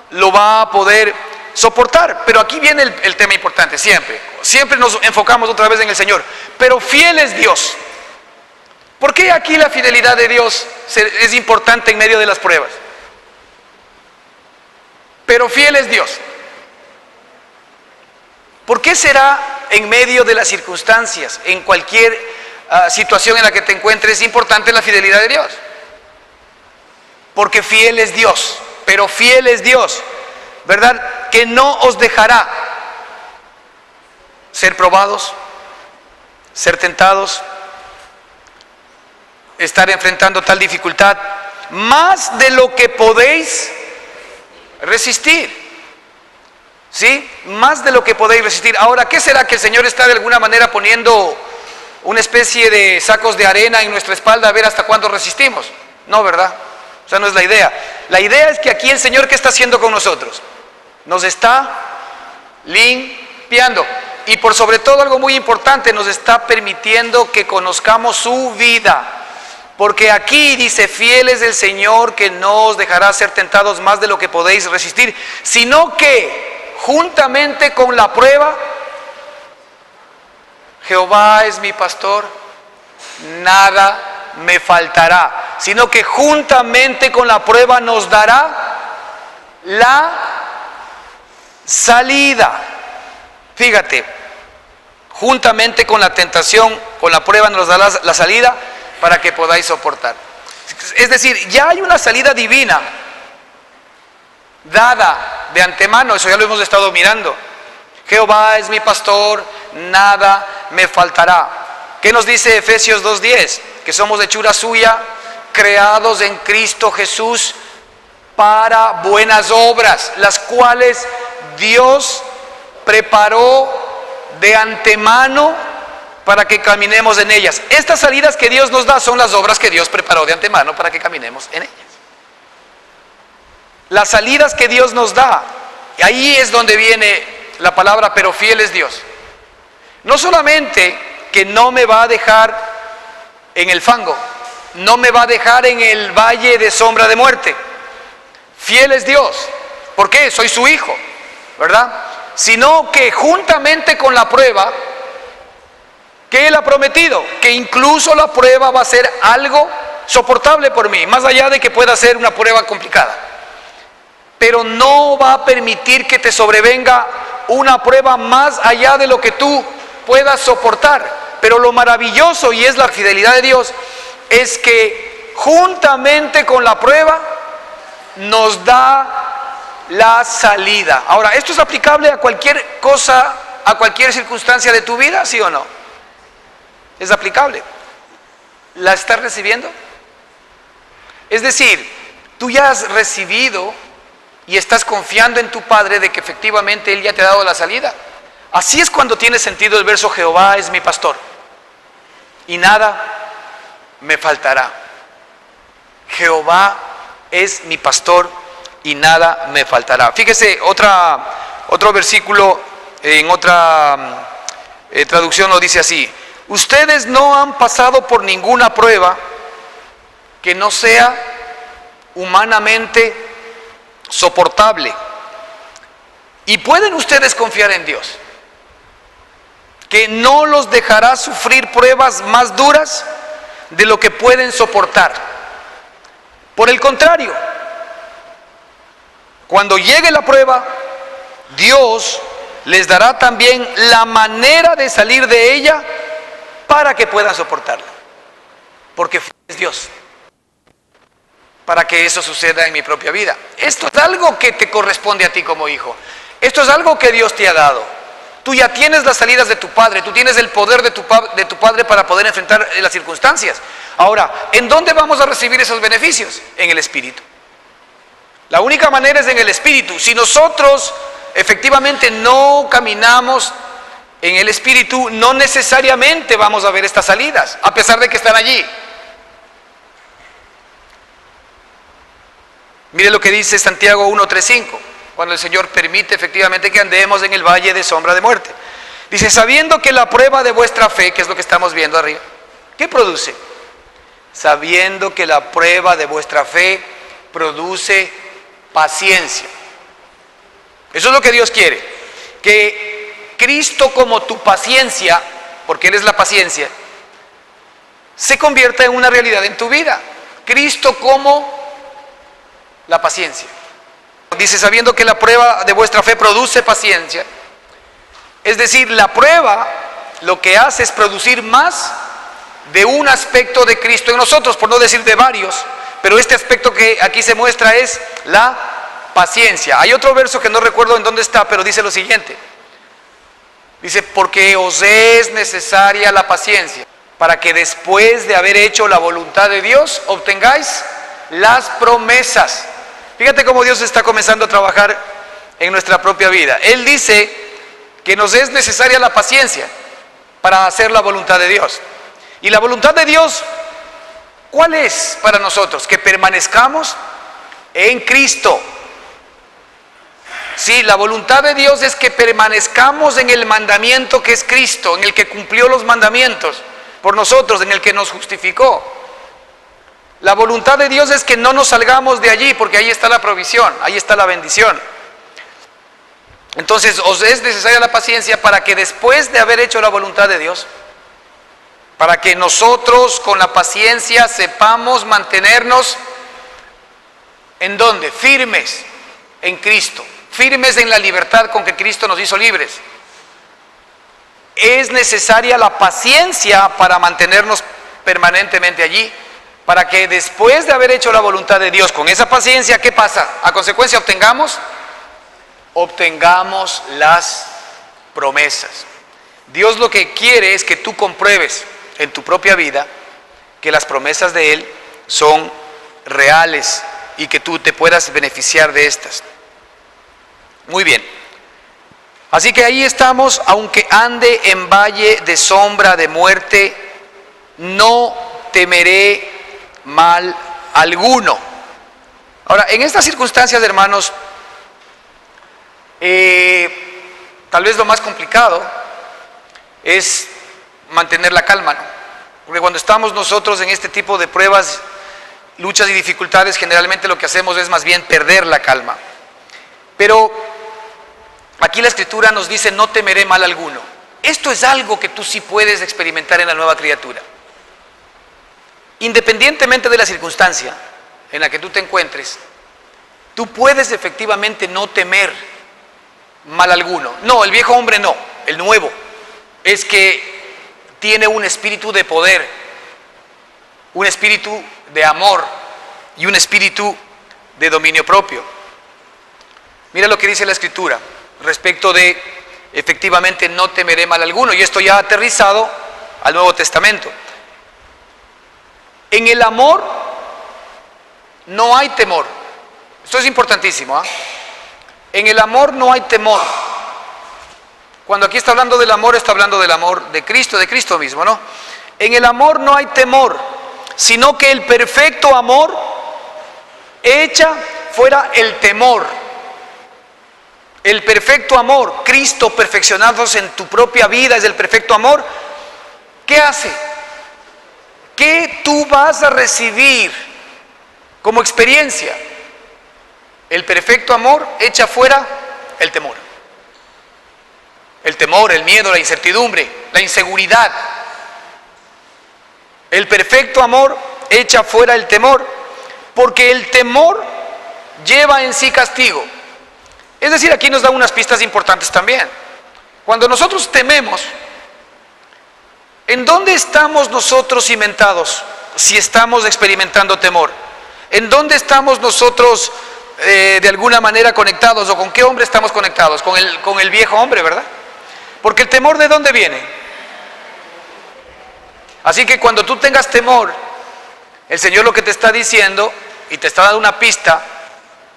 lo va a poder soportar. Pero aquí viene el tema importante, siempre nos enfocamos otra vez en el Señor. Pero fiel es Dios. ¿Por qué aquí la fidelidad de Dios es importante en medio de las pruebas? Pero fiel es Dios. ¿Por qué será en medio de las circunstancias, en cualquier situación en la que te encuentres, importante la fidelidad de Dios? Porque fiel es Dios, pero fiel es Dios, ¿verdad? Que no os dejará ser probados, ser tentados, estar enfrentando tal dificultad, más de lo que podéis resistir. ¿Sí? Más de lo que podéis resistir. Ahora, ¿qué será que el Señor está de alguna manera poniendo una especie de sacos de arena en nuestra espalda a ver hasta cuándo resistimos? No, ¿verdad? O sea, no es la idea. La idea es que aquí el Señor, ¿qué está haciendo con nosotros? Nos está limpiando. Y por sobre todo algo muy importante, nos está permitiendo que conozcamos su vida. Porque aquí dice, fiel es el Señor que no os dejará ser tentados más de lo que podéis resistir, sino que juntamente con la prueba, Jehová es mi pastor, nada me faltará, sino que juntamente con la prueba nos dará la salida. Fíjate, juntamente con la tentación, con la prueba nos dará la salida para que podáis soportar. Es decir, ya hay una salida divina dada de antemano, eso ya lo hemos estado mirando. Jehová es mi pastor, nada me faltará. ¿Qué nos dice Efesios 2:10? Que somos hechura suya, creados en Cristo Jesús para buenas obras, las cuales Dios preparó de antemano para que caminemos en ellas. Estas salidas que Dios nos da son las obras que Dios preparó de antemano para que caminemos en ellas. Las salidas que Dios nos da, y ahí es donde viene la palabra, pero fiel es Dios. No solamente que no me va a dejar en el fango, no me va a dejar en el valle de sombra de muerte. Fiel es Dios. ¿Por qué? Soy su hijo, ¿verdad? Sino que juntamente con la prueba, ¿qué Él ha prometido? Que incluso la prueba va a ser algo soportable por mí, más allá de que pueda ser una prueba complicada. Pero no va a permitir que te sobrevenga una prueba más allá de lo que tú puedas soportar. Pero lo maravilloso, y es la fidelidad de Dios, es que juntamente con la prueba nos da la salida. Ahora, ¿esto es aplicable a cualquier cosa, a cualquier circunstancia de tu vida, sí o no? Es aplicable. ¿La estás recibiendo? Es decir, tú ya has recibido y estás confiando en tu Padre de que efectivamente Él ya te ha dado la salida. Así es cuando tiene sentido el verso, Jehová es mi pastor y nada me faltará. Jehová es mi pastor y nada me faltará. Fíjese, otro versículo en otra traducción lo dice así: ustedes no han pasado por ninguna prueba que no sea humanamente soportable, y pueden ustedes confiar en Dios, que no los dejará sufrir pruebas más duras de lo que pueden soportar. Por el contrario, cuando llegue la prueba, Dios les dará también la manera de salir de ella para que puedan soportarla, porque es Dios. para que eso suceda en mi propia vida. Esto es algo que te corresponde a ti como hijo. Esto es algo que Dios te ha dado. Tú ya tienes las salidas de tu padre, tú tienes el poder de tu padre para poder enfrentar las circunstancias. Ahora, ¿en dónde vamos a recibir esos beneficios? En el Espíritu. La única manera es en el Espíritu. Si nosotros efectivamente no caminamos en el Espíritu, no necesariamente vamos a ver estas salidas, a pesar de que están allí. Mire lo que dice Santiago 1:3-5, cuando el Señor permite efectivamente que andemos en el valle de sombra de muerte. Dice, sabiendo que la prueba de vuestra fe, que es lo que estamos viendo arriba, ¿qué produce? Sabiendo que la prueba de vuestra fe produce paciencia. Eso es lo que Dios quiere, que Cristo como tu paciencia, porque Él es la paciencia, se convierta en una realidad en tu vida. Cristo como la paciencia. Dice, sabiendo que la prueba de vuestra fe produce paciencia. Es decir, la prueba lo que hace es producir más de un aspecto de Cristo en nosotros, por no decir de varios, pero este aspecto que aquí se muestra es la paciencia. Hay otro verso que no recuerdo en dónde está, pero dice lo siguiente. Dice, porque os es necesaria la paciencia, para que después de haber hecho la voluntad de Dios, obtengáis las promesas. Fíjate cómo Dios está comenzando a trabajar en nuestra propia vida. Él dice que nos es necesaria la paciencia para hacer la voluntad de Dios. Y la voluntad de Dios, ¿cuál es para nosotros? Que permanezcamos en Cristo. Sí, la voluntad de Dios es que permanezcamos en el mandamiento que es Cristo, en el que cumplió los mandamientos por nosotros, en el que nos justificó. La voluntad de Dios es que no nos salgamos de allí, porque ahí está la provisión, ahí está la bendición. Entonces, os es necesaria la paciencia para que después de haber hecho la voluntad de Dios, para que nosotros con la paciencia sepamos mantenernos, ¿en dónde? Firmes en Cristo, firmes en la libertad con que Cristo nos hizo libres. Es necesaria la paciencia para mantenernos permanentemente allí, para que después de haber hecho la voluntad de Dios con esa paciencia, ¿qué pasa? A consecuencia obtengamos las promesas. Dios lo que quiere es que tú compruebes en tu propia vida que las promesas de Él son reales y que tú te puedas beneficiar de estas. Muy bien. Así que ahí estamos, aunque ande en valle de sombra de muerte, no temeré mal alguno. Ahora, en estas circunstancias, hermanos, tal vez lo más complicado es mantener la calma, ¿no? Porque cuando estamos nosotros en este tipo de pruebas, luchas y dificultades, generalmente lo que hacemos es más bien perder la calma. Pero aquí la Escritura nos dice, no temeré mal alguno. Esto es algo que tú sí puedes experimentar en la nueva criatura. Independientemente de la circunstancia en la que tú te encuentres, tú puedes efectivamente no temer mal alguno. No, el viejo hombre no, el nuevo es que tiene un espíritu de poder, un espíritu de amor y un espíritu de dominio propio. Mira lo que dice la Escritura respecto de efectivamente no temeré mal alguno, y esto ya ha aterrizado al Nuevo Testamento. En el amor no hay temor. Esto es importantísimo, ¿eh? En el amor no hay temor. Cuando aquí está hablando del amor, está hablando del amor de Cristo mismo, ¿no? En el amor no hay temor, sino que el perfecto amor echa fuera el temor. El perfecto amor, Cristo perfeccionados en tu propia vida es el perfecto amor. ¿Qué hace? ¿Qué tú vas a recibir como experiencia? El perfecto amor echa fuera el temor. El temor, el miedo, la incertidumbre, la inseguridad. El perfecto amor echa fuera el temor, porque el temor lleva en sí castigo. Es decir, aquí nos da unas pistas importantes también. Cuando nosotros tememos, ¿en dónde estamos nosotros cimentados si estamos experimentando temor? ¿En dónde estamos nosotros de alguna manera conectados? ¿O con qué hombre estamos conectados? Con el viejo hombre, ¿verdad? Porque el temor, ¿de dónde viene? Así que cuando tú tengas temor, el Señor lo que te está diciendo y te está dando una pista,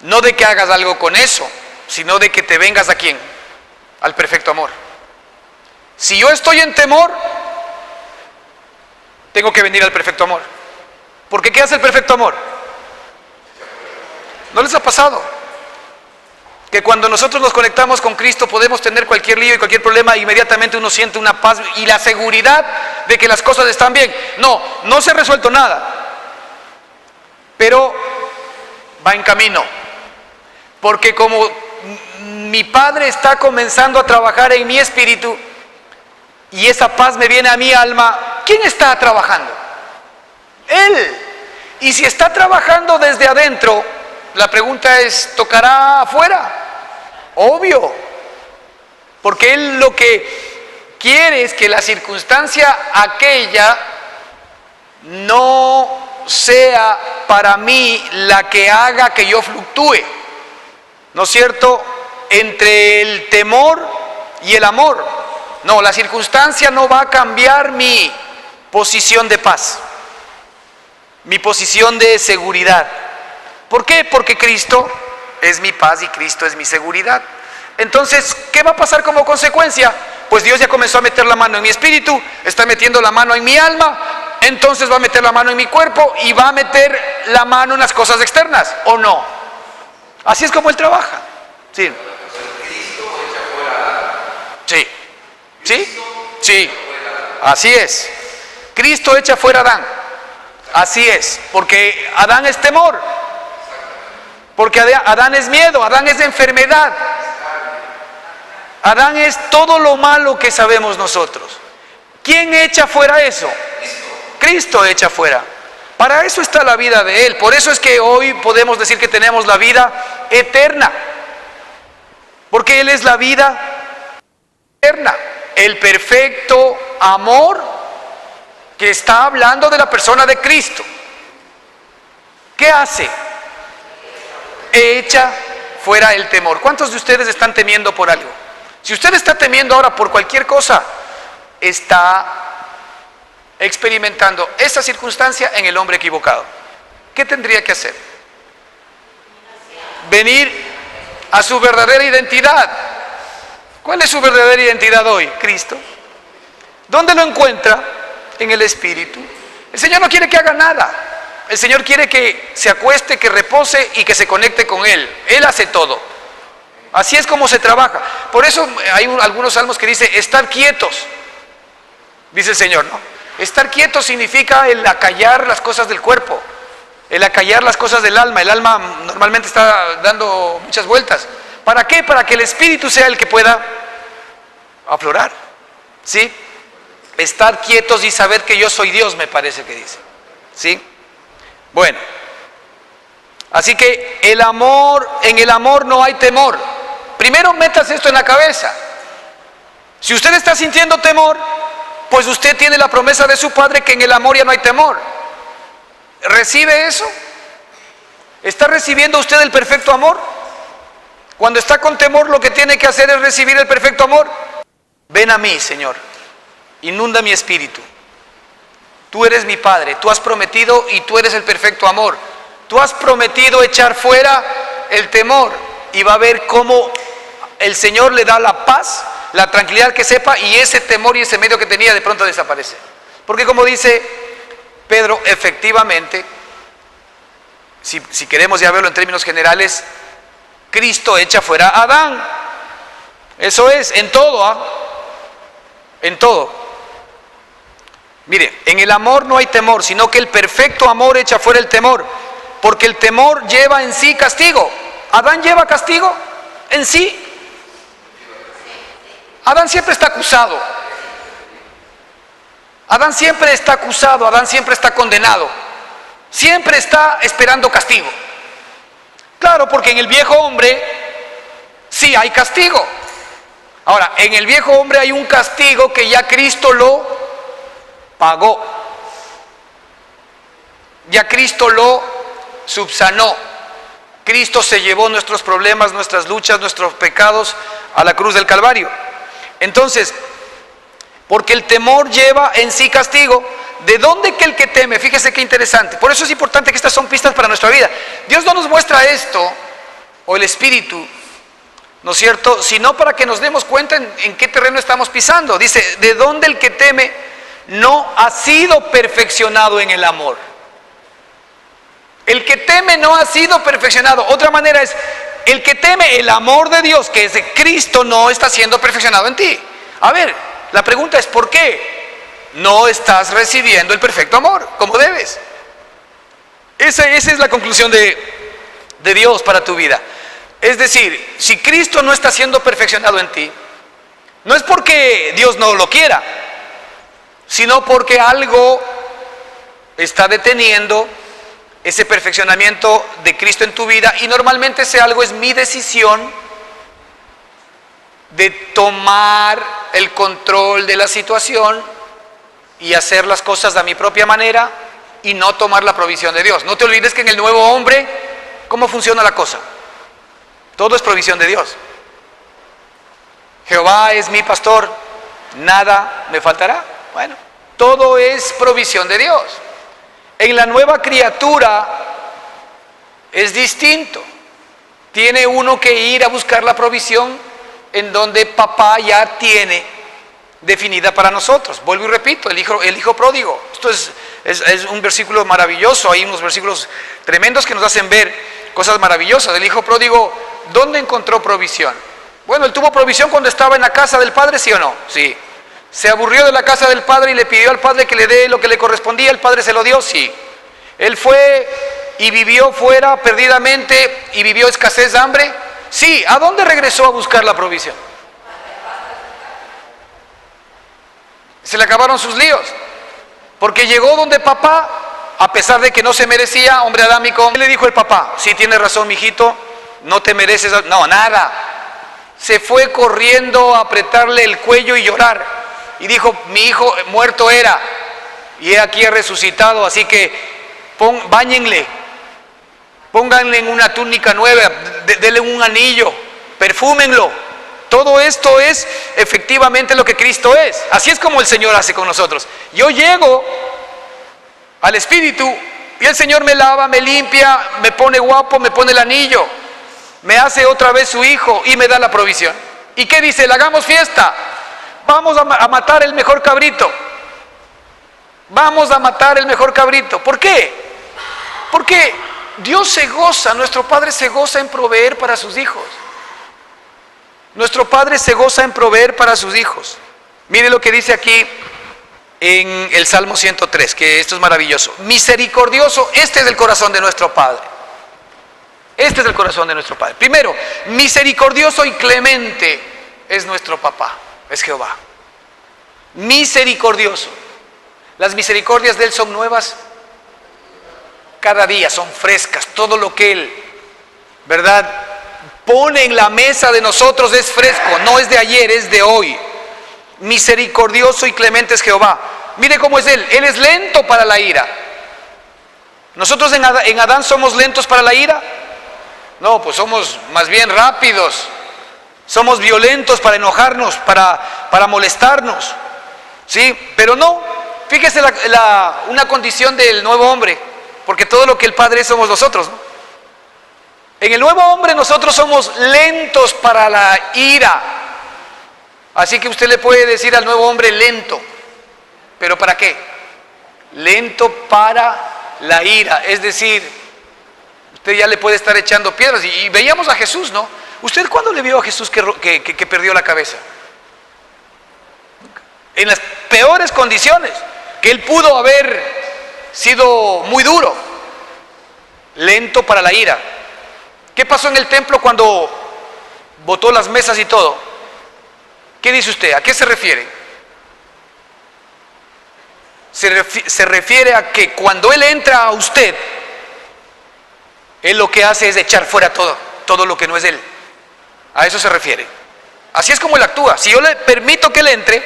no de que hagas algo con eso, sino de que te vengas ¿a quién? Al perfecto amor. Si yo estoy en temor, tengo que venir al perfecto amor. Porque ¿qué hace el perfecto amor? ¿No les ha pasado? Que cuando nosotros nos conectamos con Cristo podemos tener cualquier lío y cualquier problema e inmediatamente uno siente una paz y la seguridad de que las cosas están bien. No se ha resuelto nada, pero va en camino. Porque como mi Padre está comenzando a trabajar en mi espíritu y esa paz me viene a mi alma, ¿quién está trabajando? Él. Y si está trabajando desde adentro, la pregunta es, ¿tocará afuera? Obvio. Porque Él lo que quiere es que la circunstancia aquella no sea para mí la que haga que yo fluctúe, ¿no es cierto?, entre el temor y el amor. No, la circunstancia no va a cambiar mi posición de paz, mi posición de seguridad. ¿Por qué? Porque Cristo es mi paz y Cristo es mi seguridad. Entonces, ¿qué va a pasar como consecuencia? Pues Dios ya comenzó a meter la mano en mi espíritu, está metiendo la mano en mi alma, entonces va a meter la mano en mi cuerpo y va a meter la mano en las cosas externas, ¿o no? Así es como Él trabaja. Sí. Sí. ¿Sí? Sí. Así es. Cristo echa fuera a Adán. Así es. Porque Adán es temor. Porque Adán es miedo. Adán es enfermedad. Adán es todo lo malo que sabemos nosotros. ¿Quién echa fuera eso? Cristo echa fuera. Para eso está la vida de Él. Por eso es que hoy podemos decir que tenemos la vida eterna. Porque Él es la vida eterna. El perfecto amor que está hablando de la persona de Cristo. ¿Qué hace? Echa fuera el temor. ¿Cuántos de ustedes están temiendo por algo? Si usted está temiendo ahora por cualquier cosa, está experimentando esa circunstancia en el hombre equivocado. ¿Qué tendría que hacer? Venir a su verdadera identidad. ¿Cuál es su verdadera identidad hoy? Cristo. ¿Dónde lo encuentra? En el Espíritu. El Señor no quiere que haga nada. El Señor quiere que se acueste, que repose y que se conecte con Él. Él hace todo. Así es como se trabaja. Por eso hay algunos salmos que dicen, estar quietos, dice el Señor, ¿no? Estar quieto significa el acallar las cosas del cuerpo, el acallar las cosas del alma. El alma normalmente está dando muchas vueltas. ¿Para qué? Para que el Espíritu sea el que pueda aflorar, ¿sí? Estar quietos y saber que yo soy Dios, me parece que dice, ¿sí? Bueno, así que el amor, en el amor no hay temor. Primero metas esto en la cabeza. Si usted está sintiendo temor, pues usted tiene la promesa de su Padre que en el amor ya no hay temor. ¿Recibe eso? ¿Está recibiendo usted el perfecto amor? Cuando está con temor, lo que tiene que hacer es recibir el perfecto amor. Ven a mí, Señor, inunda mi espíritu. Tú eres mi Padre, tú has prometido y tú eres el perfecto amor. Tú has prometido echar fuera el temor y va a ver cómo el Señor le da la paz, la tranquilidad que sepa, y ese temor y ese miedo que tenía de pronto desaparece. Porque como dice Pedro, efectivamente, si queremos ya verlo en términos generales, Cristo echa fuera a Adán. Eso es, en todo, ¿ah? En todo. Mire, en el amor no hay temor, sino que el perfecto amor echa fuera el temor, porque el temor lleva en sí castigo. ¿Adán lleva castigo en sí? Adán siempre está acusado. Adán siempre está acusado, Adán siempre está condenado. Siempre está esperando castigo. Claro, porque en el viejo hombre sí hay castigo. Ahora, en el viejo hombre hay un castigo que ya Cristo lo pagó. Ya Cristo lo subsanó. Cristo se llevó nuestros problemas, nuestras luchas, nuestros pecados a la cruz del Calvario. Entonces, porque el temor lleva en sí castigo. ¿De dónde que el que teme? Fíjese qué interesante. Por eso es importante que estas son pistas para nuestra vida. Dios no nos muestra esto, o el Espíritu, ¿no es cierto?, sino para que nos demos cuenta en qué terreno estamos pisando. Dice, ¿de dónde el que teme no ha sido perfeccionado en el amor? El que teme no ha sido perfeccionado. Otra manera es, el que teme el amor de Dios, que es de Cristo, no está siendo perfeccionado en ti. A ver, la pregunta es, ¿por qué no estás recibiendo el perfecto amor como debes? Esa es la conclusión de Dios para tu vida. Es decir, si Cristo no está siendo perfeccionado en ti, no es porque Dios no lo quiera, sino porque algo está deteniendo ese perfeccionamiento de Cristo en tu vida, y normalmente ese algo es mi decisión de tomar el control de la situación y hacer las cosas a mi propia manera y no tomar la provisión de Dios. No te olvides que en el nuevo hombre, ¿cómo funciona la cosa? Todo es provisión de Dios. Jehová es mi pastor, nada me faltará. Bueno, todo es provisión de Dios. En la nueva criatura es distinto. Tiene uno que ir a buscar la provisión en donde papá ya tiene definida para nosotros. Vuelvo y repito, el hijo pródigo. Esto es un versículo maravilloso. Hay unos versículos tremendos que nos hacen ver cosas maravillosas. El hijo pródigo, ¿dónde encontró provisión? Bueno, él tuvo provisión cuando estaba en la casa del padre, ¿sí o no? Sí. ¿Se aburrió de la casa del padre y le pidió al padre que le dé lo que le correspondía? ¿El padre se lo dio? Sí. ¿Él fue y vivió fuera perdidamente y vivió escasez de hambre? Sí. ¿A dónde regresó a buscar la provisión? Se le acabaron sus líos, porque llegó donde papá, a pesar de que no se merecía, hombre adámico. ¿Qué le dijo el papá? Sí, tiene razón, mijito, no te mereces. No, nada. Se fue corriendo a apretarle el cuello y llorar. Y dijo, mi hijo muerto era, y he aquí ha resucitado, así que báñenle, pónganle en una túnica nueva, denle un anillo, perfúmenlo. Todo esto es efectivamente lo que Cristo es. Así es como el Señor hace con nosotros. Yo llego al Espíritu y el Señor me lava, me limpia, me pone guapo, me pone el anillo, me hace otra vez su hijo y me da la provisión. ¿Y qué dice? Le hagamos fiesta. Vamos a matar el mejor cabrito. Vamos a matar el mejor cabrito. ¿Por qué? Porque Dios se goza, nuestro Padre se goza en proveer para sus hijos. Nuestro Padre se goza en proveer para sus hijos. Mire lo que dice aquí en el Salmo 103, que esto es maravilloso. Misericordioso, este es el corazón de nuestro Padre. Este es el corazón de nuestro Padre. Primero, misericordioso y clemente es nuestro papá, es Jehová. Misericordioso. Las misericordias de Él son nuevas cada día, son frescas. Todo lo que Él, ¿verdad?, pone en la mesa de nosotros es fresco, no es de ayer, es de hoy. Misericordioso y clemente es Jehová. Mire cómo es Él es lento para la ira. ¿Nosotros en Adán somos lentos para la ira? No, pues somos más bien rápidos. Somos violentos para enojarnos, para molestarnos, ¿sí? Pero no, fíjese una condición del nuevo hombre, porque todo lo que el Padre es somos nosotros, ¿no? En el nuevo hombre nosotros somos lentos para la ira. Así que usted le puede decir al nuevo hombre lento. ¿Pero para qué? Lento para la ira. Es decir, usted ya le puede estar echando piedras. Y veíamos a Jesús, ¿no? ¿Usted cuándo le vio a Jesús que perdió la cabeza? En las peores condiciones, que Él pudo haber sido muy duro. Lento para la ira. ¿Qué pasó en el templo cuando botó las mesas y todo? ¿Qué dice usted? ¿A qué se refiere? Se refiere a que cuando Él entra a usted, Él lo que hace es echar fuera todo lo que no es Él. A eso se refiere. Así es como Él actúa. Si yo le permito que Él entre,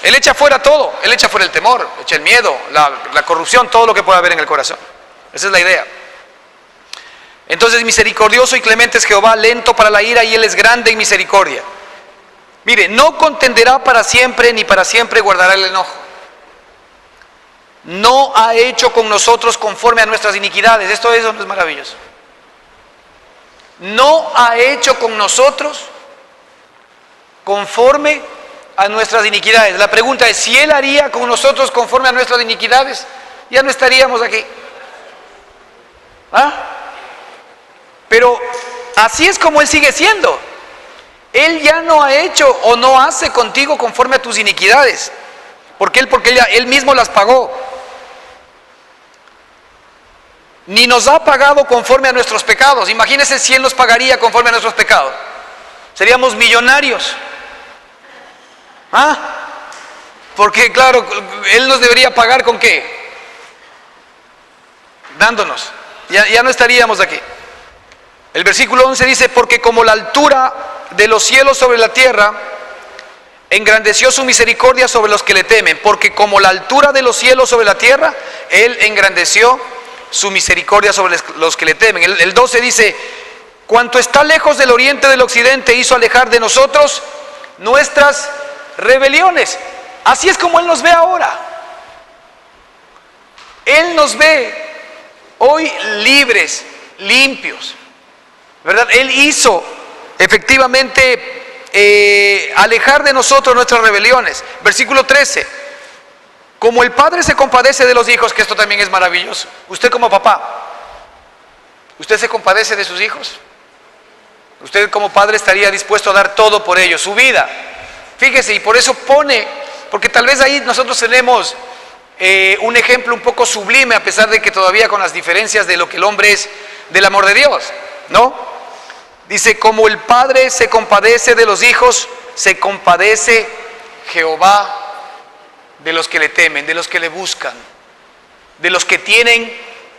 Él echa fuera todo. Él echa fuera el temor, echa el miedo, la corrupción, todo lo que pueda haber en el corazón. Esa es la idea. Entonces, misericordioso y clemente es Jehová, lento para la ira, y Él es grande en misericordia. Mire, no contenderá para siempre, ni para siempre guardará el enojo. No ha hecho con nosotros conforme a nuestras iniquidades. Eso no es maravilloso. No ha hecho con nosotros conforme a nuestras iniquidades. La pregunta es, si Él haría con nosotros conforme a nuestras iniquidades, ya no estaríamos aquí. ¿Ah? Pero así es como Él sigue siendo. Él ya no ha hecho o no hace contigo conforme a tus iniquidades. ¿Por qué? Porque Él mismo las pagó. Ni nos ha pagado conforme a nuestros pecados. Imagínense si Él nos pagaría conforme a nuestros pecados. Seríamos millonarios. ¿Ah? Porque claro, Él nos debería pagar ¿con qué? Dándonos. Ya no estaríamos aquí. El versículo 11 dice, porque como la altura de los cielos sobre la tierra, engrandeció su misericordia sobre los que le temen. Porque como la altura de los cielos sobre la tierra, Él engrandeció su misericordia sobre los que le temen. El 12 dice, cuanto está lejos del oriente del occidente, hizo alejar de nosotros nuestras rebeliones. Así es como Él nos ve ahora. Él nos ve hoy libres, limpios, ¿verdad? Él hizo efectivamente alejar de nosotros nuestras rebeliones. Versículo 13. Como el padre se compadece de los hijos, que esto también es maravilloso. Usted como papá, ¿usted se compadece de sus hijos? Usted como padre estaría dispuesto a dar todo por ellos, su vida. Fíjese, y por eso pone, porque tal vez ahí nosotros tenemos un ejemplo un poco sublime, a pesar de que todavía con las diferencias de lo que el hombre es del amor de Dios, ¿no? Dice, como el padre se compadece de los hijos, se compadece Jehová de los que le temen, de los que le buscan, de los que tienen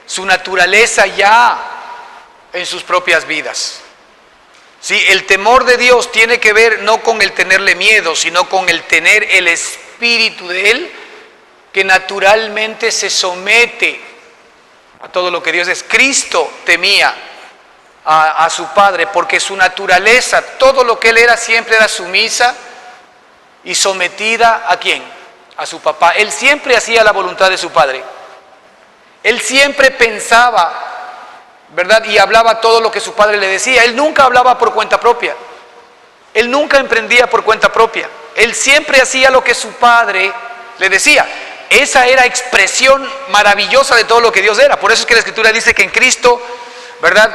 su naturaleza ya en sus propias vidas. Sí, el temor de Dios tiene que ver no con el tenerle miedo, sino con el tener el espíritu de Él, que naturalmente se somete a todo lo que Dios es. Cristo temía a su Padre, porque su naturaleza, todo lo que Él era, siempre era sumisa y sometida ¿a quién? A su papá. Él siempre hacía la voluntad de su Padre. Él siempre pensaba, ¿verdad? Y hablaba todo lo que su Padre le decía. Él nunca hablaba por cuenta propia. Él nunca emprendía por cuenta propia. Él siempre hacía lo que su Padre le decía. Esa era expresión maravillosa de todo lo que Dios era. Por eso es que la Escritura dice que en Cristo, ¿verdad?,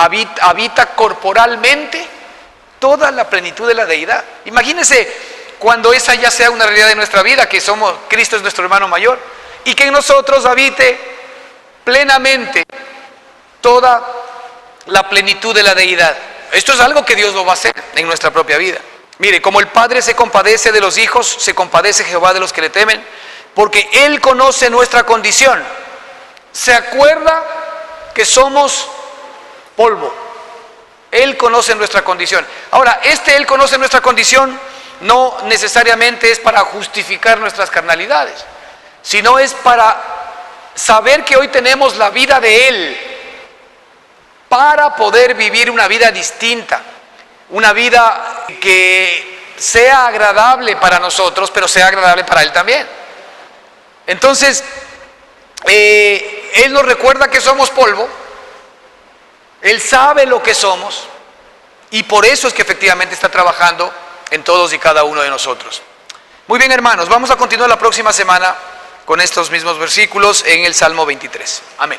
habita corporalmente toda la plenitud de la deidad. Imagínense cuando esa ya sea una realidad de nuestra vida, que Cristo es nuestro hermano mayor, y que en nosotros habite plenamente toda la plenitud de la deidad. Esto es algo que Dios lo va a hacer en nuestra propia vida. Mire, como el Padre se compadece de los hijos, se compadece Jehová de los que le temen, porque Él conoce nuestra condición. Se acuerda que somos polvo. Él conoce nuestra condición. Ahora, Él conoce nuestra condición no necesariamente es para justificar nuestras carnalidades, sino es para saber que hoy tenemos la vida de Él, para poder vivir una vida distinta, una vida que sea agradable para nosotros, pero sea agradable para Él también. Entonces, Él nos recuerda que somos polvo, Él sabe lo que somos, y por eso es que efectivamente está trabajando en todos y cada uno de nosotros. Muy bien, hermanos, vamos a continuar la próxima semana con estos mismos versículos en el Salmo 23. Amén.